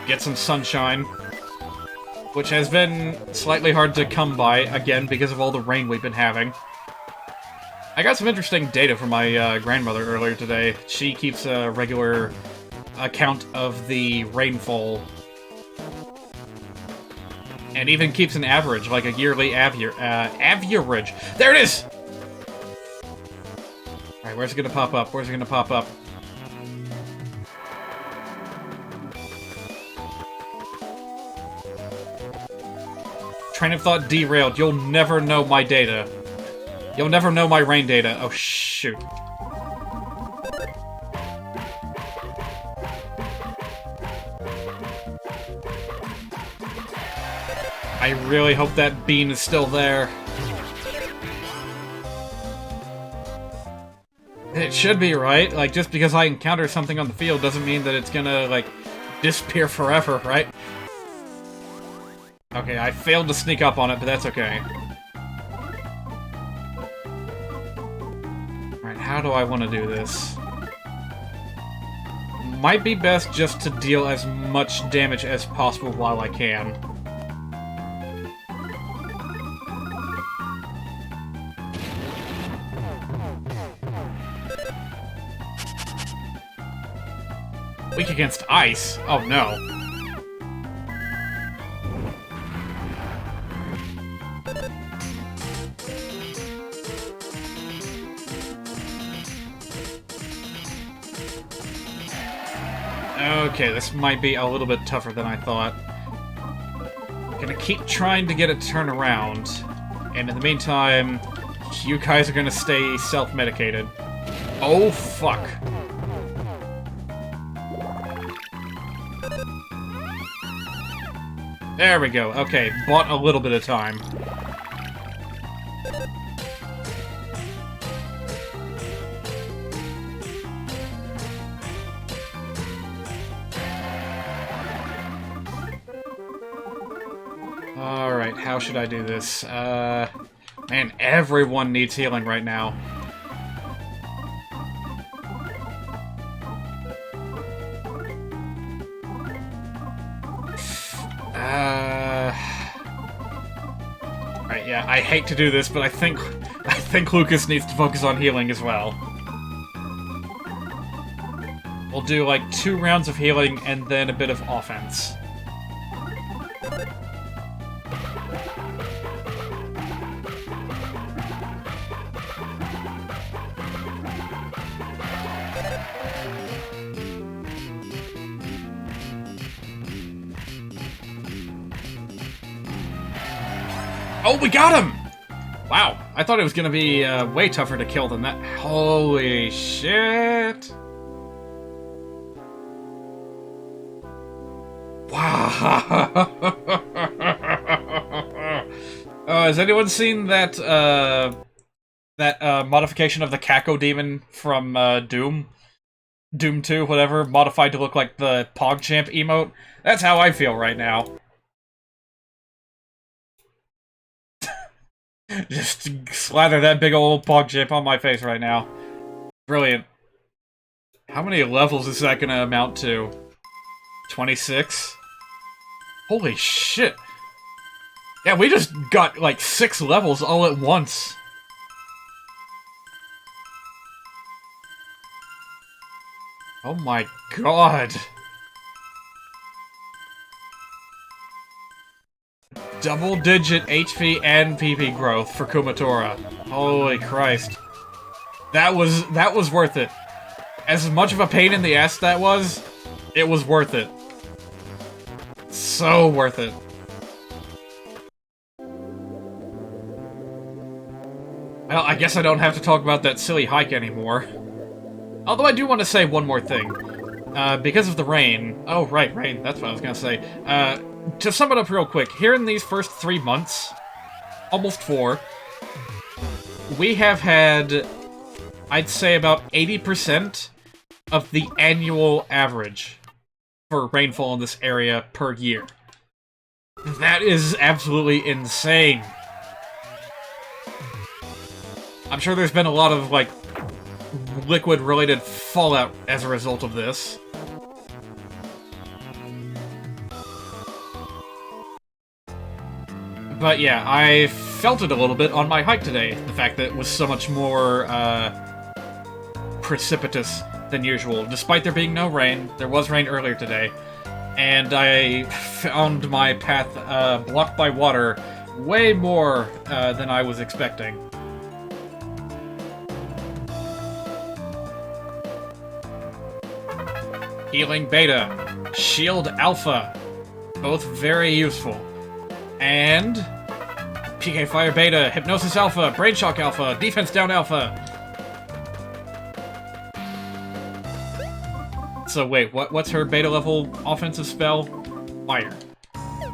Get some sunshine. Which has been slightly hard to come by, again, because of all the rain we've been having. I got some interesting data from my grandmother earlier today. She keeps a regular account of the rainfall. And even keeps an average, like a yearly average. There it is! Alright, where's it gonna pop up? Where's it gonna pop up? Train of thought derailed. You'll never know my data. You'll never know my rain data. Oh, shoot. I really hope that bean is still there. It should be, right? Like, just because I encounter something on the field doesn't mean that it's gonna, like, disappear forever, right? Okay, I failed to sneak up on it, but that's okay. Alright, how do I want to do this? Might be best just to deal as much damage as possible while I can. Weak against ice? Oh no. Okay, this might be a little bit tougher than I thought. Gonna keep trying to get it turned around. And in the meantime, you guys are gonna stay self-medicated. Oh, fuck. There we go. Okay, bought a little bit of time. Alright, how should I do this? Man, everyone needs healing right now. Alright, yeah, I hate to do this, but I think Lucas needs to focus on healing as well. We'll do like 2 rounds of healing and then a bit of offense. Oh, we got him! Wow, I thought it was gonna be way tougher to kill than that. Holy shit! Wow! Has anyone seen that modification of the Kako Demon from Doom? Doom 2, whatever, modified to look like the PogChamp emote? That's how I feel right now. Just slather that big old PogChamp on my face right now. Brilliant. How many levels is that gonna amount to? 26? Holy shit. Yeah, we just got like 6 levels all at once. Oh my god. Double-digit HP and PP growth for Kumatora. Holy Christ. That was worth it. As much of a pain in the ass that was, it was worth it. So worth it. Well, I guess I don't have to talk about that silly hike anymore. Although I do want to say one more thing. Because of the rain... Oh, right, rain. That's what I was gonna say. To sum it up real quick, here in these first 3 months, almost 4, we have had, I'd say, about 80% of the annual average for rainfall in this area per year. That is absolutely insane. I'm sure there's been a lot of, like, liquid-related fallout as a result of this. But yeah, I felt it a little bit on my hike today. The fact that it was so much more, precipitous than usual. Despite there being no rain, there was rain earlier today, and I found my path, blocked by water way more, than I was expecting. Healing Beta, Shield Alpha, both very useful. And PK Fire Beta, Hypnosis Alpha, Brain Shock Alpha, Defense Down Alpha. So wait, what's her beta level offensive spell? Fire.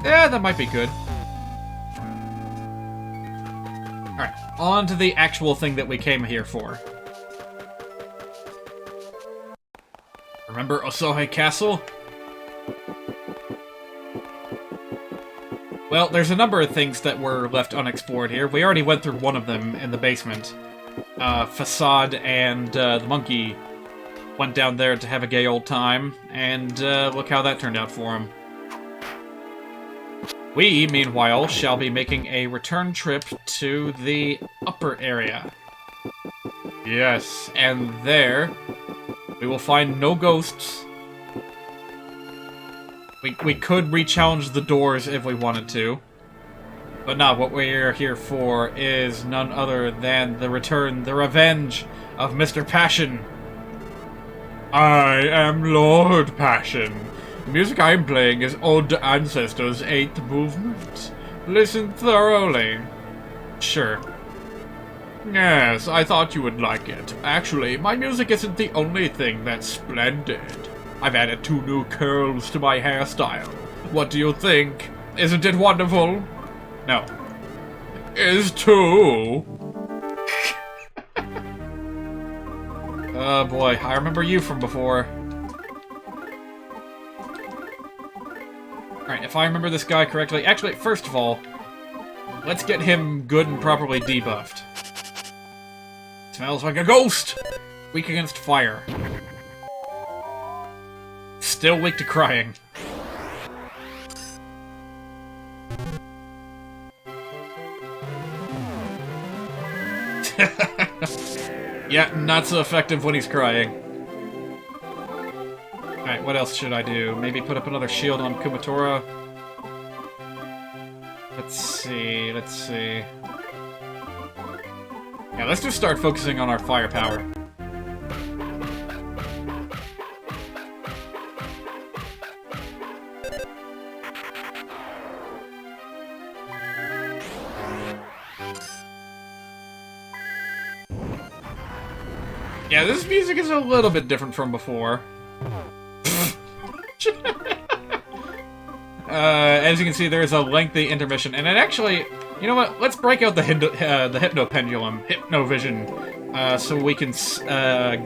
Yeah, that might be good. Alright, on to the actual thing that we came here for. Remember Osohe Castle? Well, there's a number of things that were left unexplored here. We already went through one of them in the basement. Facade and the monkey went down there to have a gay old time, and look how that turned out for him. We, meanwhile, shall be making a return trip to the upper area. Yes, and there we will find no ghosts. We could re-challenge the doors if we wanted to. But no, what we're here for is none other than the return, the revenge of Mr. Passion. I am Lord Passion. The music I am playing is Ode to Ancestors' 8th movement. Listen thoroughly. Sure. Yes, I thought you would like it. Actually, my music isn't the only thing that's splendid. I've added 2 new curls to my hairstyle. What do you think? Isn't it wonderful? No. Is too. Oh boy, I remember you from before. Alright, if I remember this guy correctly... Actually, first of all, let's get him good and properly debuffed. Smells like a ghost! Weak against fire. Still weak to crying. Yeah, not so effective when he's crying. Alright, what else should I do? Maybe put up another shield on Kumatora? Let's see. Yeah, let's just start focusing on our firepower. Yeah, this music is a little bit different from before. As you can see, there is a lengthy intermission, and it actually, you know what? Let's break out the hypno pendulum, hypnovision, so we can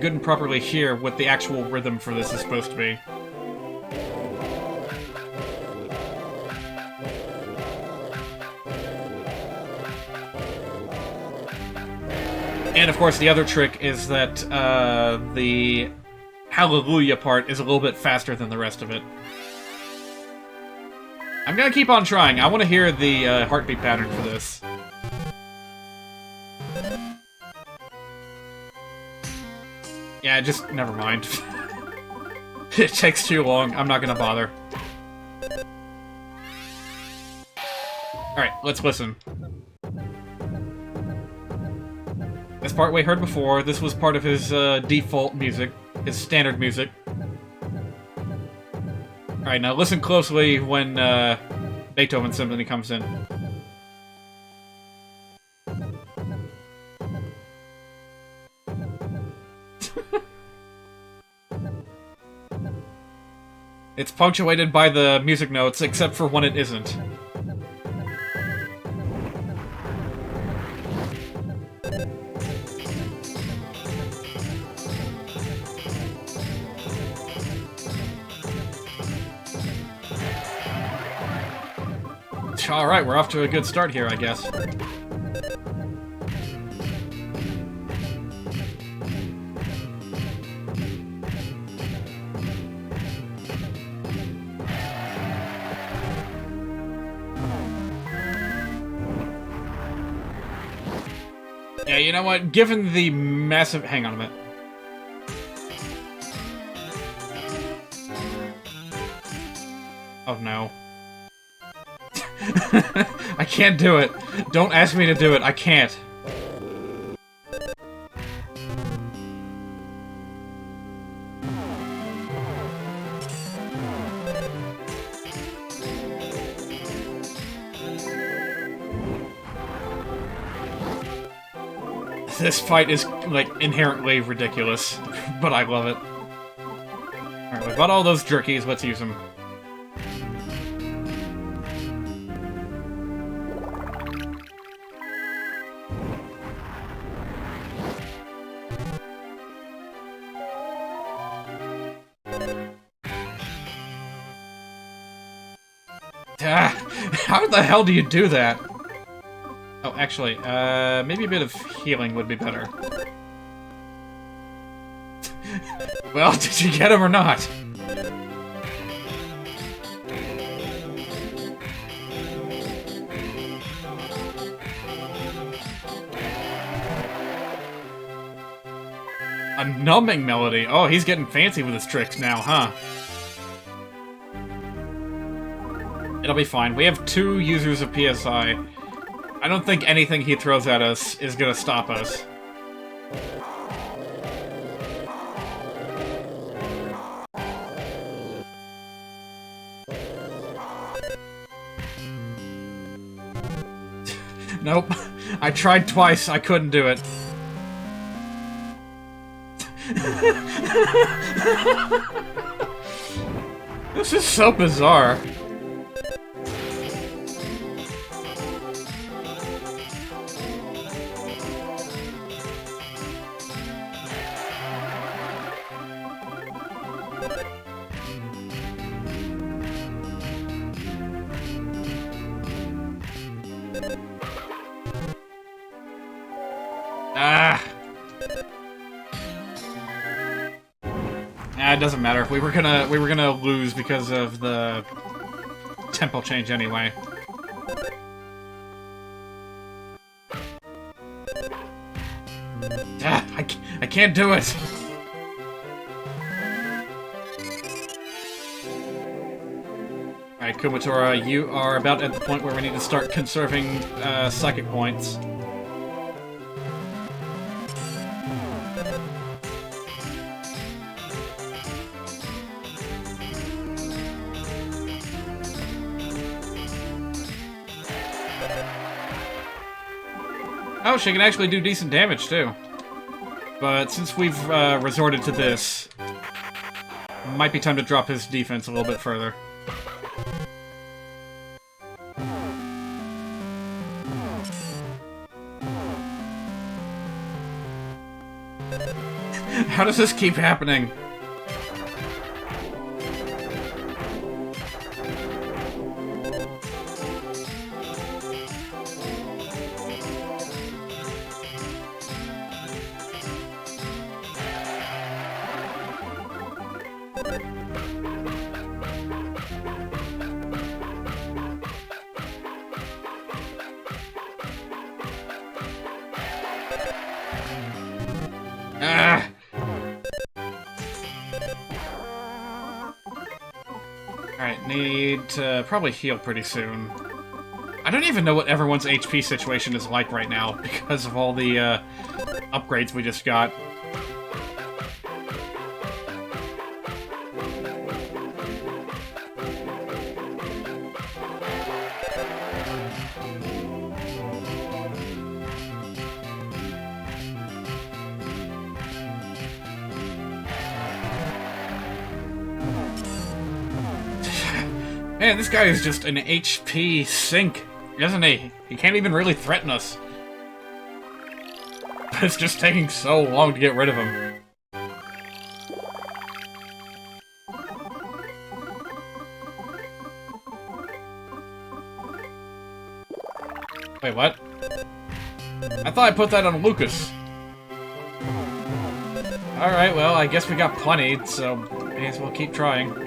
good and properly hear what the actual rhythm for this is supposed to be. And of course, the other trick is that the Hallelujah part is a little bit faster than the rest of it. I'm gonna keep on trying. I want to hear the heartbeat pattern for this. Yeah, just never mind. It takes too long. I'm not gonna bother. Alright, let's listen. This part we heard before. This was part of his default music, his standard music. Alright, now listen closely when Beethoven Symphony comes in. It's punctuated by the music notes, except for when it isn't. Alright, we're off to a good start here, I guess. Yeah, you know what? Given the massive... Hang on a minute. Oh, no. I can't do it. Don't ask me to do it. I can't. This fight is, like, inherently ridiculous, but I love it. Alright, we bought all those jerkies, let's use them. How the hell do you do that? Oh, actually, maybe a bit of healing would be better. Well, did you get him or not? A numbing melody. Oh, he's getting fancy with his tricks now, huh? It'll be fine. We have 2 users of PSI. I don't think anything he throws at us is gonna stop us. Nope. I tried twice, I couldn't do it. This is so bizarre. It doesn't matter. We were gonna lose because of the tempo change anyway. I can't do it. Alright, Kumatora, you are about at the point where we need to start conserving psychic points. Oh, she can actually do decent damage, too. But since we've resorted to this, might be time to drop his defense a little bit further. How does this keep happening? Alright, need to probably heal pretty soon. I don't even know what everyone's HP situation is like right now because of all the upgrades we just got. Man, this guy is just an HP sink, isn't he? He can't even really threaten us. But it's just taking so long to get rid of him. Wait, what? I thought I put that on Lucas. Alright, well, I guess we got plenty, so may as well keep trying.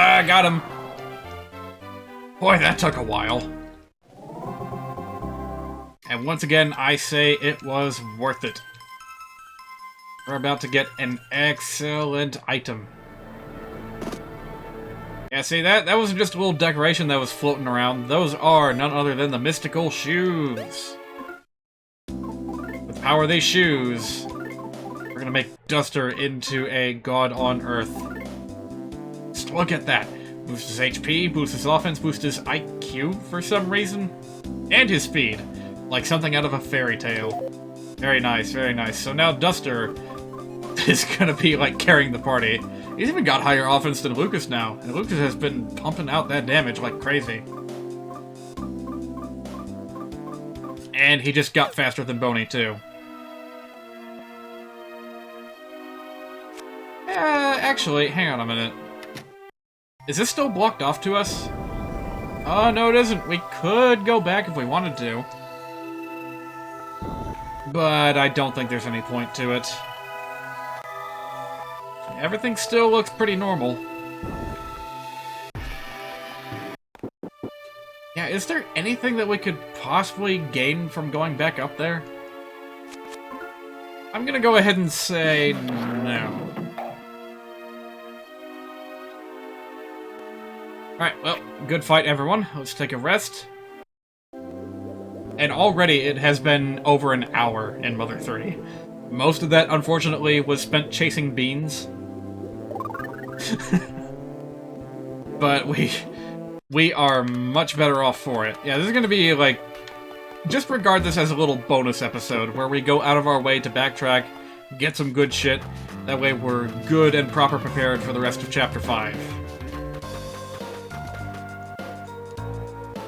Ah, got him. Boy, that took a while. And once again, I say it was worth it. We're about to get an excellent item. Yeah, see, that wasn't just a little decoration that was floating around. Those are none other than the mystical shoes. With the power of these shoes, we're gonna make Duster into a god on Earth. Just look at that. Boosts his HP, boosts his offense, boosts his IQ for some reason, and his speed. Like something out of a fairy tale. Very nice, very nice. So now Duster is gonna be, like, carrying the party. He's even got higher offense than Lucas now, and Lucas has been pumping out that damage like crazy. And he just got faster than Boney, too. Actually, hang on a minute. Is this still blocked off to us? Oh, no it isn't. We could go back if we wanted to. But I don't think there's any point to it. Everything still looks pretty normal. Yeah, is there anything that we could possibly gain from going back up there? I'm gonna go ahead and say no. Alright, well, good fight, everyone. Let's take a rest. And already it has been over an hour in Mother 3. Most of that, unfortunately, was spent chasing beans. But we are much better off for it. Yeah, this is gonna be, like, just regard this as a little bonus episode, where we go out of our way to backtrack, get some good shit, that way we're good and proper prepared for the rest of Chapter 5.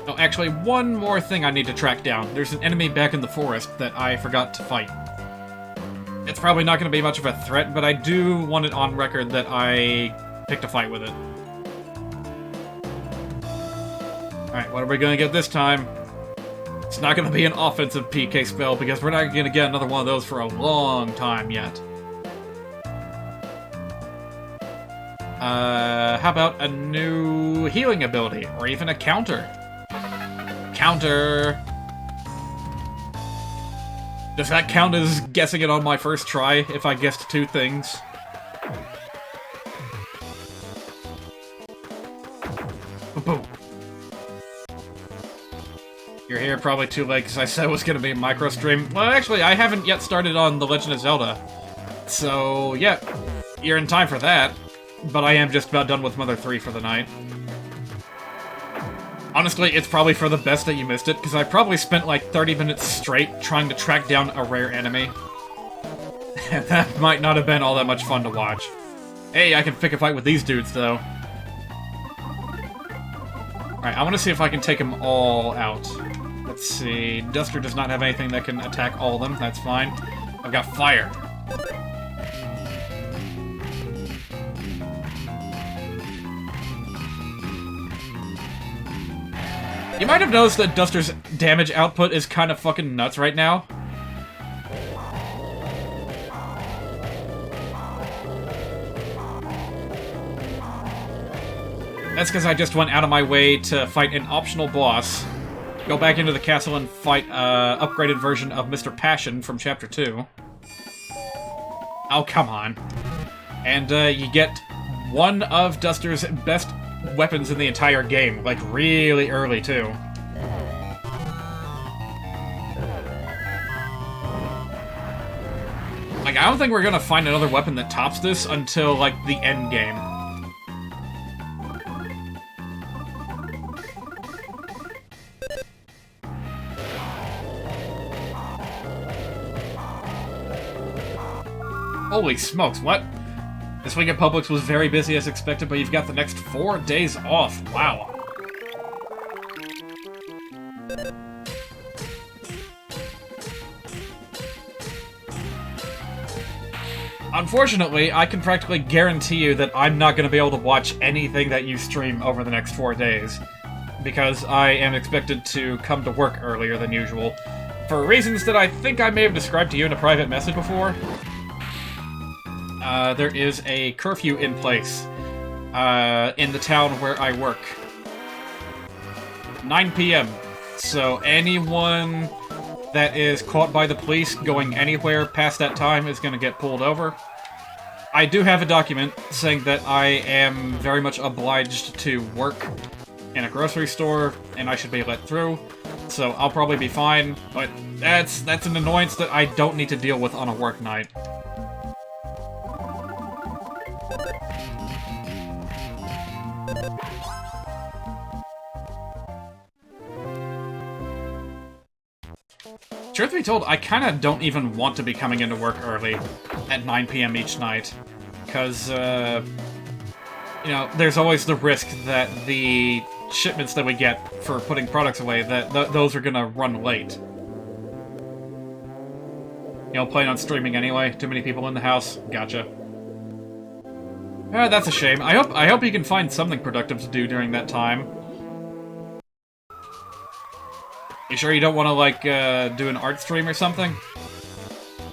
Oh, actually, one more thing I need to track down. There's an enemy back in the forest that I forgot to fight. It's probably not going to be much of a threat, but I do want it on record that I picked a fight with it. Alright, what are we going to get this time? It's not going to be an offensive PK spell, because we're not going to get another one of those for a long time yet. How about a new healing ability, or even a counter? Counter! Does that count as guessing it on my first try, if I guessed two things? Boom. You're here probably too late, because I said it was going to be a micro stream. Well, actually, I haven't yet started on The Legend of Zelda. So, yeah, you're in time for that. But I am just about done with Mother 3 for the night. Honestly, it's probably for the best that you missed it, because I probably spent like 30 minutes straight trying to track down a rare enemy. And that might not have been all that much fun to watch. Hey, I can pick a fight with these dudes, though. Alright, I want to see if I can take them all out. Let's see. Duster does not have anything that can attack all of them. That's fine. I've got fire. You might have noticed that Duster's damage output is kind of fucking nuts right now. That's because I just went out of my way to fight an optional boss, go back into the castle and fight an upgraded version of Mr. Passion from Chapter 2. Oh, come on. And you get one of Duster's best weapons in the entire game, like really early too. Like, I don't think we're gonna find another weapon that tops this until like the end game. Holy smokes, what? This week at Publix was very busy as expected, but you've got the next 4 days off. Wow. Unfortunately, I can practically guarantee you that I'm not going to be able to watch anything that you stream over the next 4 days, because I am expected to come to work earlier than usual, for reasons that I think I may have described to you in a private message before. There is a curfew in place in the town where I work. 9 p.m. So anyone that is caught by the police going anywhere past that time is going to get pulled over. I do have a document saying that I am very much obliged to work in a grocery store, and I should be let through, so I'll probably be fine, but that's an annoyance that I don't need to deal with on a work night. Truth be told, I kind of don't even want to be coming into work early at 9 p.m. each night, because, you know, there's always the risk that the shipments that we get for putting products away, that those are gonna run late. You know, playing on streaming anyway, too many people in the house, gotcha. That's a shame. I hope you can find something productive to do during that time. You sure you don't want to, like, do an art stream or something?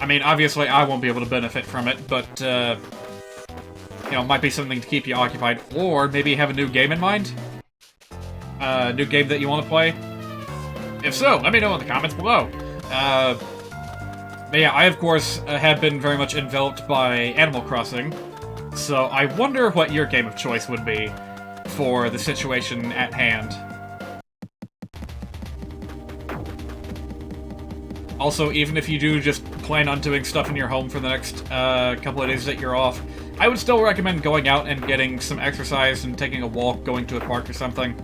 I mean, obviously I won't be able to benefit from it, but, you know, it might be something to keep you occupied. Or maybe you have a new game in mind? A new game that you want to play? If so, let me know in the comments below. But yeah, I, of course, have been very much enveloped by Animal Crossing, so I wonder what your game of choice would be for the situation at hand. Also, even if you do just plan on doing stuff in your home for the next couple of days that you're off, I would still recommend going out and getting some exercise and taking a walk, going to a park or something,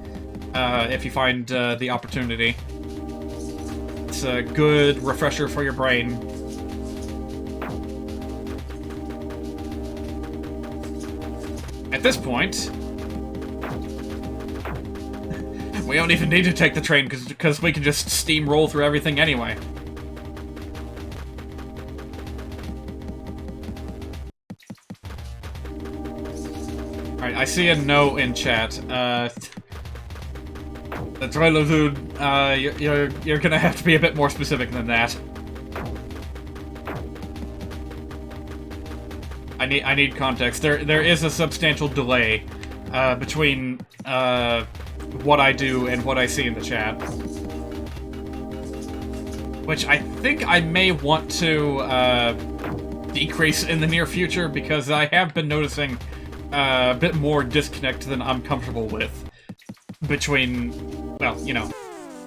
if you find the opportunity. It's a good refresher for your brain. At this point, we don't even need to take the train because we can just steamroll through everything anyway. Alright, I see a no in chat. That's right, Lazoon. You're gonna have to be a bit more specific than that. I need context. There is a substantial delay between what I do and what I see in the chat, which I think I may want to decrease in the near future, because I have been noticing a bit more disconnect than I'm comfortable with between, well, you know.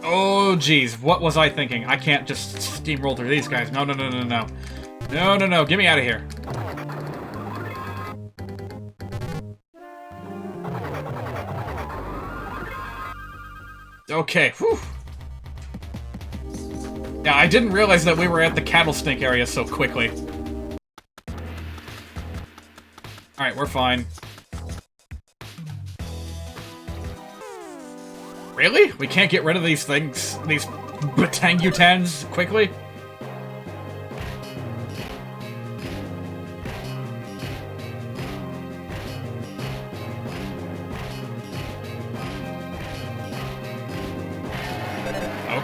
Oh, geez, what was I thinking? I can't just steamroll through these guys. No, no, no, no, no. No, no, no, get me out of here. Okay, whew. Yeah, I didn't realize that we were at the cattle stink area so quickly. Alright, we're fine. Really? We can't get rid of these things, these batangutans, quickly?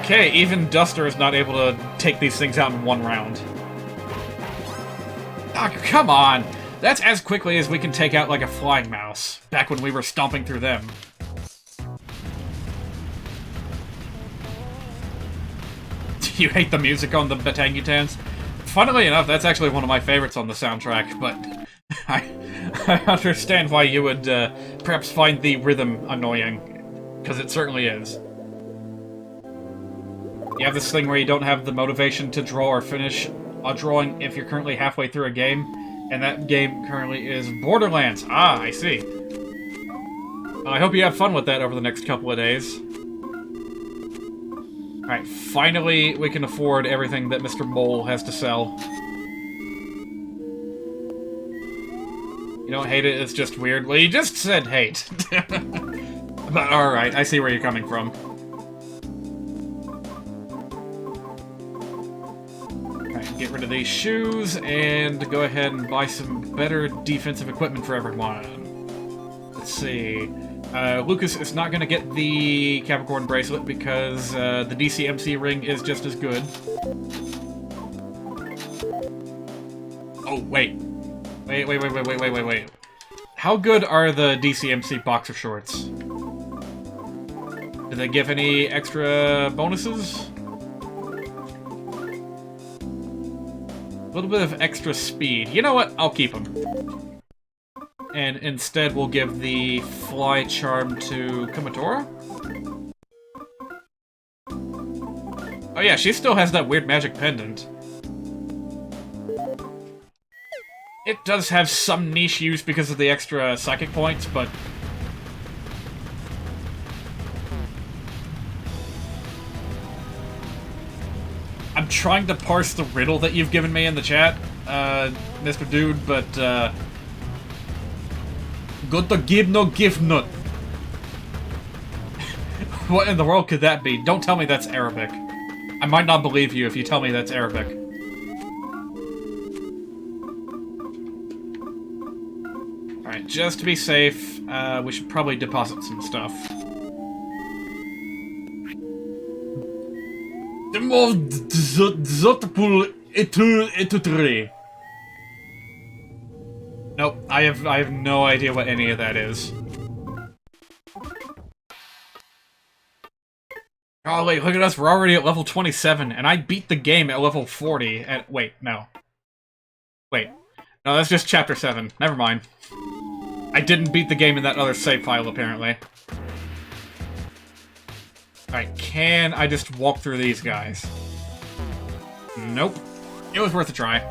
Okay, even Duster is not able to take these things out in one round. Oh, come on! That's as quickly as we can take out, like, a flying mouse, back when we were stomping through them. You hate the music on the Batangutans? Funnily enough, that's actually one of my favorites on the soundtrack, but I understand why you would perhaps find the rhythm annoying, because it certainly is. You have this thing where you don't have the motivation to draw or finish a drawing if you're currently halfway through a game, and that game currently is Borderlands. Ah, I see. I hope you have fun with that over the next couple of days. Alright, finally we can afford everything that Mr. Mole has to sell. You don't hate it, it's just weird. Well, you just said hate. But alright, I see where you're coming from. Get rid of these shoes, and go ahead and buy some better defensive equipment for everyone. Let's see. Lucas is not going to get the Capricorn bracelet because the DCMC ring is just as good. Oh, wait. Wait. How good are the DCMC boxer shorts? Do they give any extra bonuses? A little bit of extra speed. You know what? I'll keep them. And instead we'll give the fly charm to Kumatora. Oh yeah, she still has that weird magic pendant. It does have some niche use because of the extra psychic points, but... I'm trying to parse the riddle that you've given me in the chat, Mr. Dude, but, Got to give no gift not. What in the world could that be? Don't tell me that's Arabic. I might not believe you if you tell me that's Arabic. Alright, just to be safe, we should probably deposit some stuff. Nope, I have no idea what any of that is. Oh wait, look at us, we're already at level 27, and I beat the game at level 40, and- wait, no. Wait. No, that's just chapter 7. Never mind. I didn't beat the game in that other save file, apparently. Alright, can I just walk through these guys? Nope. It was worth a try.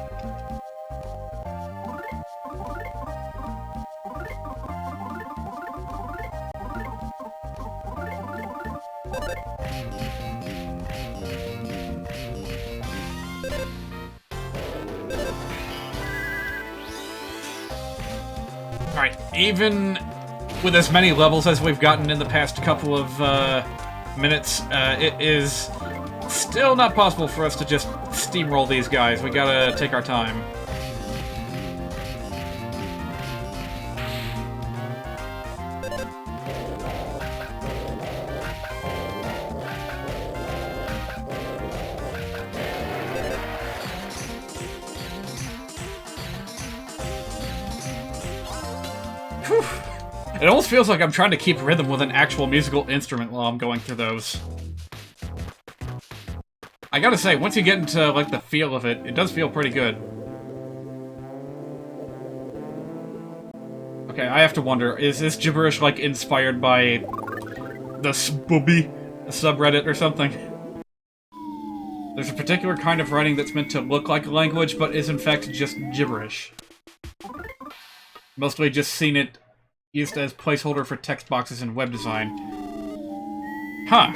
Alright, even with as many levels as we've gotten in the past couple of minutes, it is still not possible for us to just steamroll these guys. We gotta take our time. Whew. It almost feels like I'm trying to keep rhythm with an actual musical instrument while I'm going through those. I gotta say, once you get into, like, the feel of it, it does feel pretty good. Okay, I have to wonder, is this gibberish, like, inspired by the Spooby subreddit or something? There's a particular kind of writing that's meant to look like a language, but is in fact just gibberish. Mostly just seen it used as placeholder for text boxes in web design. Huh.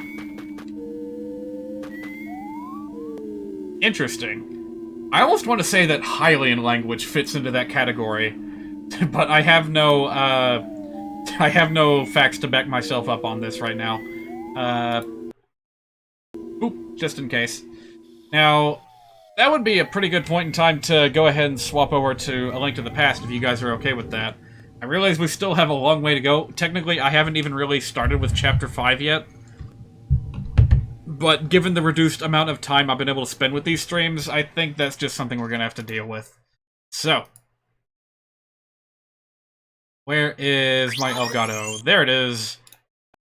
Interesting. I almost want to say that Hylian language fits into that category, but I have no facts to back myself up on this right now. Oop, just in case. Now, that would be a pretty good point in time to go ahead and swap over to A Link to the Past if you guys are okay with that. I realize we still have a long way to go. Technically, I haven't even really started with Chapter 5 yet. But given the reduced amount of time I've been able to spend with these streams, I think that's just something we're gonna have to deal with. So. Where is my Elgato? There it is.